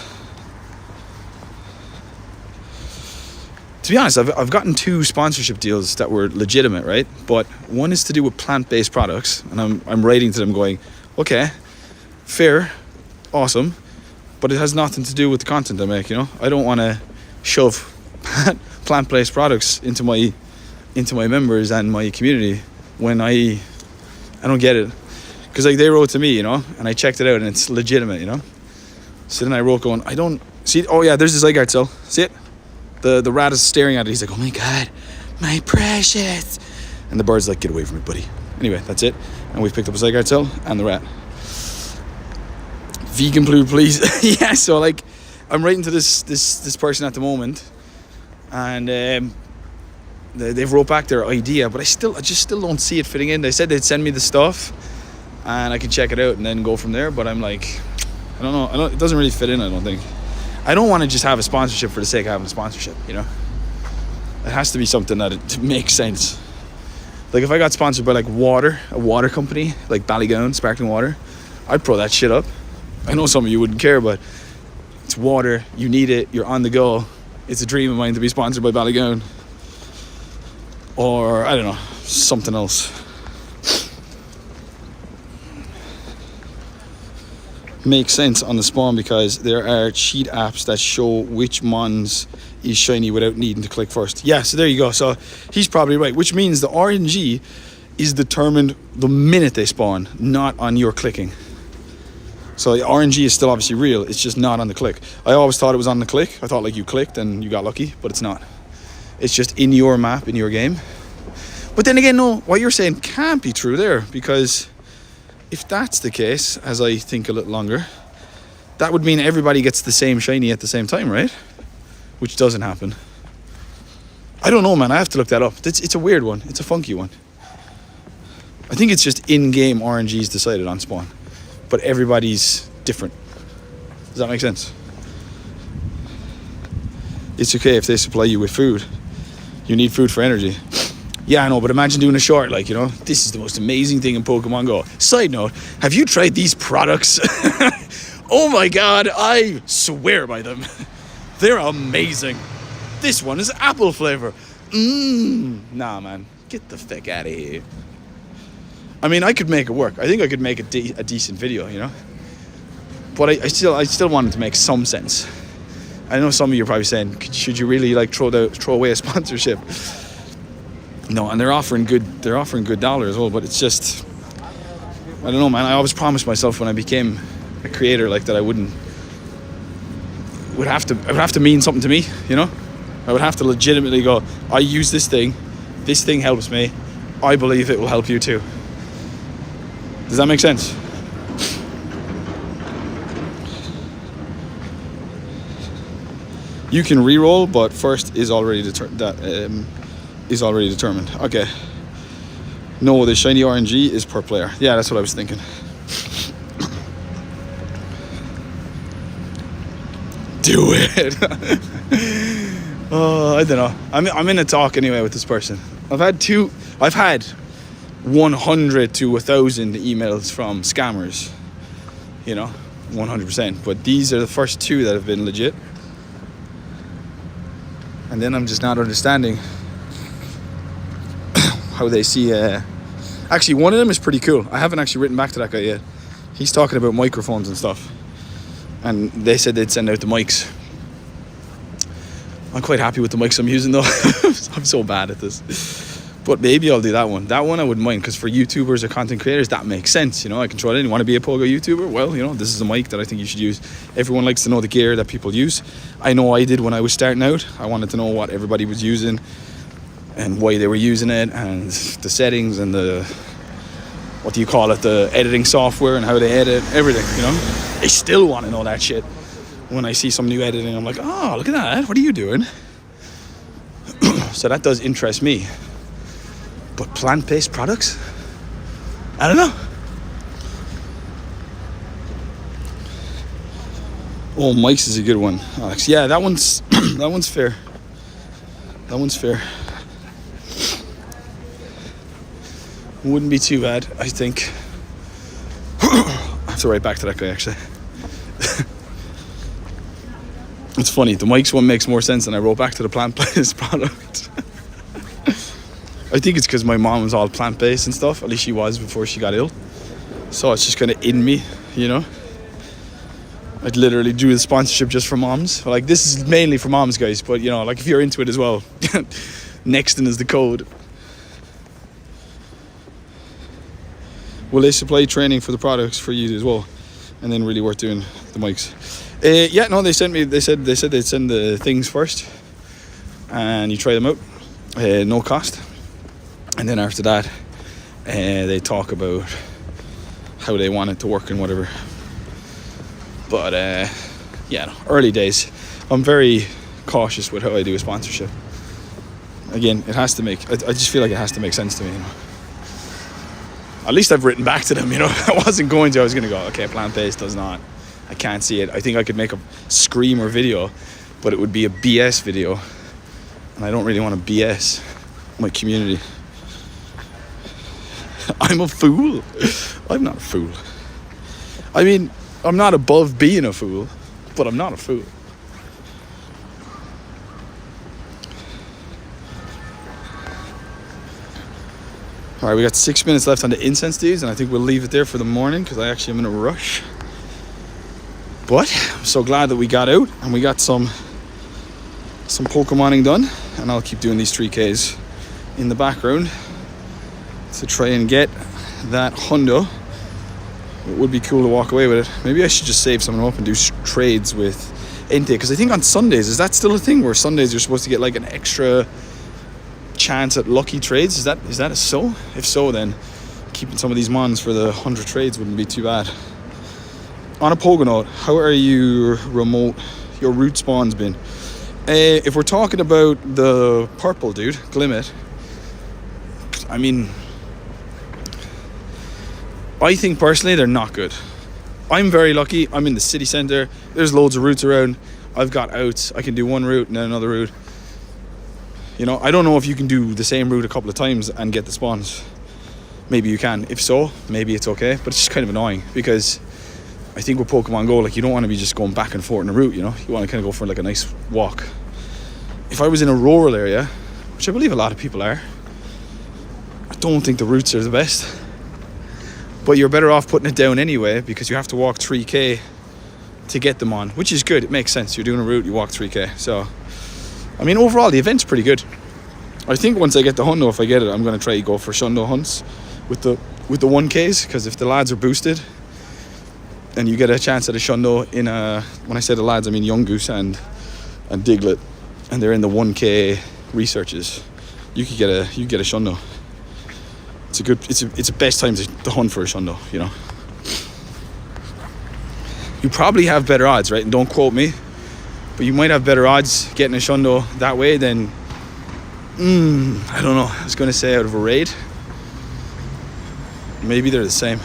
To be honest, I've gotten 2 sponsorship deals that were legitimate, right? But one is to do with plant-based products, and I'm writing to them going, okay, fair, awesome, but it has nothing to do with the content I make, you know? I don't want to shove plant-based products into my members and my community when I don't get it. Because like they wrote to me, you know, and I checked it out and it's legitimate, you know? So then I wrote going, I don't see it. Oh yeah, there's the Zygarde cell. See it? The rat is staring at it. He's like, oh my god, my precious. And the bird's like, get away from me, buddy. Anyway, that's it. And we've picked up a Zygarde cell and the rat. Vegan blue, please. Yeah, so like, I'm writing to this person at the moment, and they've wrote back their idea, but I just still don't see it fitting in. They said they'd send me the stuff, and I can check it out and then go from there. But I'm like, I don't know. It doesn't really fit in. I don't think. I don't want to just have a sponsorship for the sake of having a sponsorship, you know? It has to be something that it makes sense. Like if I got sponsored by like a water company, like Ballygown, sparkling water, I'd pro that shit up. I know some of you wouldn't care, but it's water, you need it, you're on the go. It's a dream of mine to be sponsored by Ballygown. Or, I don't know, something else. Makes sense on the spawn because there are cheat apps that show which mons is shiny without needing to click first. Yeah, so there you go. So he's probably right, which means the RNG is determined the minute they spawn, not on your clicking. So the RNG is still obviously real, it's just not on the click. I always thought it was on the click. I thought like you clicked and you got lucky, but it's not. It's just in your map, in your game. But then again, no, what you're saying can't be true there, because if that's the case, as I think a little longer, that would mean everybody gets the same shiny at the same time, right? Which doesn't happen. I don't know, man. I have to look that up. It's a weird one. It's a funky one. I think it's just in-game RNGs decided on spawn, but everybody's different. Does that make sense? It's okay if they supply you with food. You need food for energy. Yeah, I know, but imagine doing a short, like, you know, this is the most amazing thing in Pokemon Go. Side note, have you tried these products? Oh my god, I swear by them. They're amazing. This one is apple flavor. Nah, man, get the fuck out of here. I mean, I could make it work. I think I could make a decent video, you know? But I still want it to make some sense. I know some of you are probably saying, should you really, like, throw away a sponsorship? No, and they're offering good dollar as well, but it's just, I don't know, man. I always promised myself when I became a creator like that I would have to mean something to me, you know? I would have to legitimately go, I use this thing helps me, I believe it will help you too. Does that make sense? You can re-roll, but first is already determined. Okay. No, the shiny RNG is per player. Yeah, that's what I was thinking. Do it. Oh, I don't know. I'm in a talk anyway with this person. I've had 100 to 1,000 emails from scammers. You know, 100%. But these are the first 2 that have been legit. And then I'm just not understanding how they see. Actually, one of them is pretty cool. I haven't actually written back to that guy yet. He's talking about microphones and stuff. And they said they'd send out the mics. I'm quite happy with the mics I'm using though. I'm so bad at this. But maybe I'll do that one. That one I wouldn't mind, because for YouTubers or content creators, that makes sense. You know, I can try it in. You want to be a Pogo YouTuber? Well, you know, this is a mic that I think you should use. Everyone likes to know the gear that people use. I know I did when I was starting out. I wanted to know what everybody was using and why they were using it, and the settings and the, what do you call it, the editing software and how they edit, everything, you know. I still want to know that shit. When I see some new editing, I'm like, oh, look at that. What are you doing? So that does interest me. But plant-based products? I don't know. Oh, Mike's is a good one, Alex. Yeah, that one's that one's fair. That one's fair. Wouldn't be too bad, I think. I have to write back to that guy, actually. It's funny, the Mike's one makes more sense than I wrote back to the plant-based product. I think it's because my mom was all plant-based and stuff. At least she was before she got ill. So it's just kind of in me, you know. I'd literally do the sponsorship just for moms. Like, this is mainly for moms, guys. But, you know, like, if you're into it as well, Nexton is the code. Will they supply training for the products for you as well? And then really worth doing the mics. Yeah, no, they said they'd send the things first. And you try them out. No cost. And then after that, they talk about how they want it to work and whatever. But yeah, no, early days. I'm very cautious with how I do a sponsorship. Again, it has to make, I just feel like it has to make sense to me, you know. At least I've written back to them, you know. I wasn't going to, I was going to go, okay, plant-based does not, I can't see it. I think I could make a screamer video, but it would be a BS video. And I don't really want to BS my community. I'm a fool. I'm not a fool. I mean, I'm not above being a fool, but I'm not a fool. All right, we got 6 minutes left on the incense dudes, and I think we'll leave it there for the morning because I actually am in a rush. But I'm so glad that we got out and we got some Pokemoning done, and I'll keep doing these 3Ks in the background to try and get that hundo. It would be cool to walk away with it. Maybe I should just save some up and do trades with Entei, because I think on Sundays, is that still a thing where Sundays you're supposed to get like an extra chance at lucky trades? Is that a so? If so, then keeping some of these mons for the 100 trades wouldn't be too bad. On a Pogo note, how are your root spawns been? If we're talking about the purple dude, Glimmet, I mean, I think personally they're not good. I'm very lucky. I'm in the city centre. There's loads of routes around. I've got outs. I can do one route and then another route. You know, I don't know if you can do the same route a couple of times and get the spawns. Maybe you can. If so, maybe it's okay. But it's just kind of annoying because I think with Pokemon Go, like, you don't want to be just going back and forth in a route, you know? You want to kind of go for like a nice walk. If I was in a rural area, which I believe a lot of people are, I don't think the routes are the best. But you're better off putting it down anyway because you have to walk 3k to get them on, which is good. It makes sense. You're doing a route, you walk 3k. So, I mean, overall, the event's pretty good. I think once I get the hundo, if I get it, I'm going to try to go for shundo hunts with the 1Ks, because if the lads are boosted and you get a chance at a shundo in a, when I say the lads, I mean young goose and diglet, and they're in the 1K researches, you could get a shundo. It's a best time to hunt for a shundo, you know. You probably have better odds, right? And don't quote me, but you might have better odds getting a shundo that way than I don't know, I was going to say out of a raid. Maybe they're the same.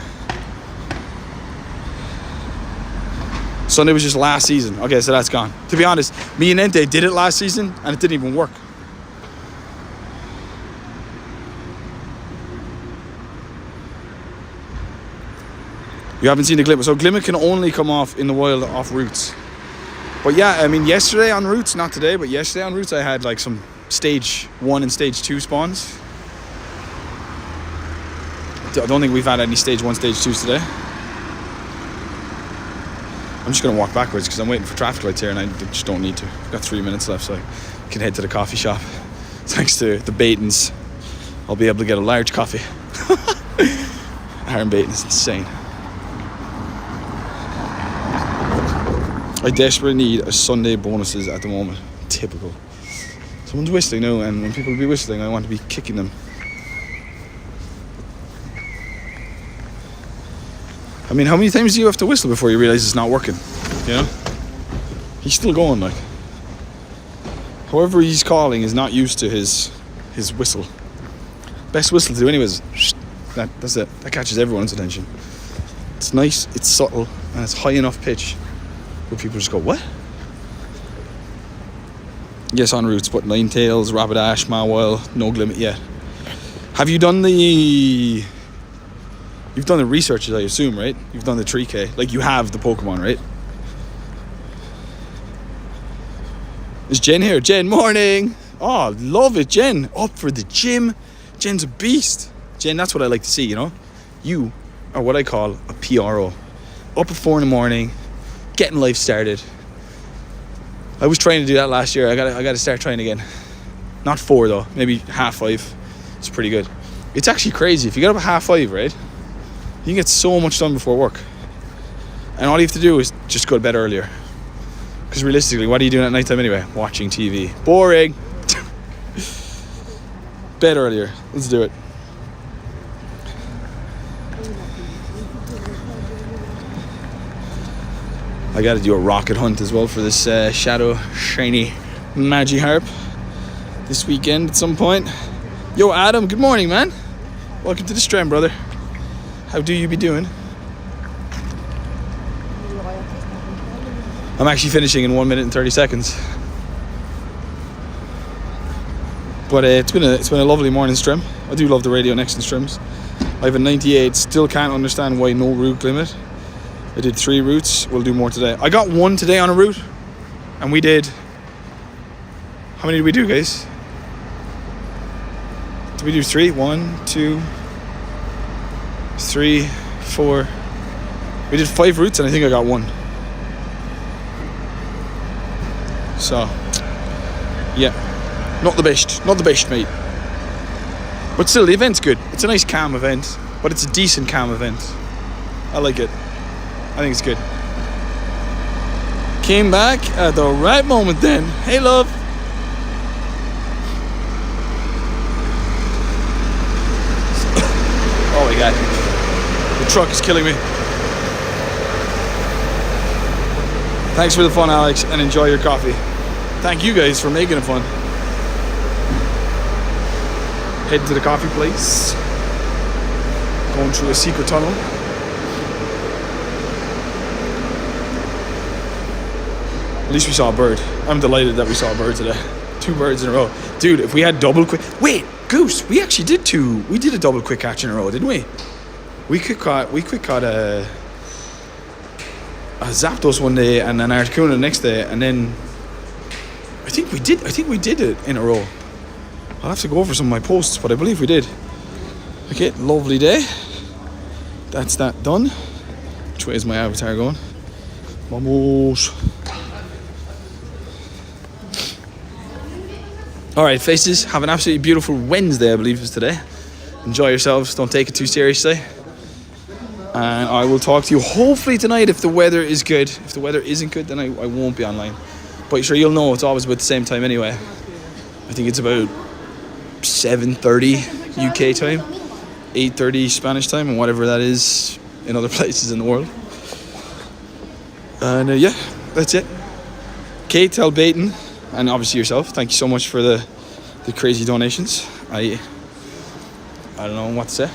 Sunday was just last season. Okay, so that's gone. To be honest, me and Ente did it last season and it didn't even work. You haven't seen the glimmer. So glimmer can only come off in the wild off roots. But yeah, I mean, yesterday on roots, not today, but yesterday on roots, I had like some stage 1 and stage 2 spawns. I don't think we've had any stage 1, stage 2s today. I'm just going to walk backwards because I'm waiting for traffic lights here and I just don't need to. I've got 3 minutes left, so I can head to the coffee shop. Thanks to the Baitons, I'll be able to get a large coffee. Aaron Baton is insane. I desperately need a Sunday bonuses at the moment. Typical. Someone's whistling now, and when people be whistling, I want to be kicking them. I mean, how many times do you have to whistle before you realise it's not working? You know? He's still going, like. However he's calling is not used to his whistle. Best whistle to do anyways. That's it. That catches everyone's attention. It's nice, it's subtle, and it's high enough pitch where people just go, what? Yes, on roots, but nine tails, rabbit ash, mawile, no glimmet yet. Have you done the... You've done the researches, I assume, right? You've done the 3K. Like, you have the Pokemon, right? Is Jen here? Jen, morning! Oh, love it, Jen. Up for the gym. Jen's a beast. Jen, that's what I like to see, you know? You are what I call a PRO. Up at 4 a.m, getting life started. I was trying to do that last year. I gotta start trying again. Not 4 though, maybe 5:30. It's pretty good. It's actually crazy. If you get up at 5:30, right? You can get so much done before work. And all you have to do is just go to bed earlier. Because realistically, what are you doing at night time anyway? Watching TV. Boring. Bed earlier. Let's do it. I gotta do a rocket hunt as well for this shadow shiny Magiharp this weekend at some point. Yo, Adam, good morning, man. Welcome to the stream, brother. How do you be doing? I'm actually finishing in 1 minute and 30 seconds. But it's been a lovely morning stream. I do love the RadioNexton streams. I have a 98. Still can't understand why no route limit. I did 3 routes. We'll do more today. I got 1 today on a route, and we did. How many did we do, guys? Did we do 3? 1, 2, 3, 4. We did 5 routes, and I think I got 1. So, yeah, not the best, mate. But still, the event's good. It's a nice calm event, but it's a decent calm event. I like it. I think it's good. Came back at the right moment then. Hey, love. Oh my god. The truck is killing me. Thanks for the fun, Alex, and enjoy your coffee. Thank you guys for making it fun. Head to the coffee place. Going through a secret tunnel. At least we saw a bird. I'm delighted that we saw a bird today. 2 birds in a row. Dude, if we had double quick... Wait, Goose, we actually did 2. We did a double quick catch in a row, didn't we? We quick caught a Zapdos one day and an Articuno the next day, and then I think we did it in a row. I'll have to go over some of my posts, but I believe we did. Okay, lovely day. That's that done. Which way is my avatar going? Vamos. Alright, faces, have an absolutely beautiful Wednesday, I believe it was today. Enjoy yourselves, don't take it too seriously. And I will talk to you hopefully tonight if the weather is good. If the weather isn't good, then I won't be online. But sure, you'll know it's always about the same time anyway. I think it's about 7:30 UK time, 8:30 Spanish time, and whatever that is in other places in the world. And yeah, that's it. Kate, tell Baton, and obviously yourself, thank you so much for the crazy donations. I don't know what to say.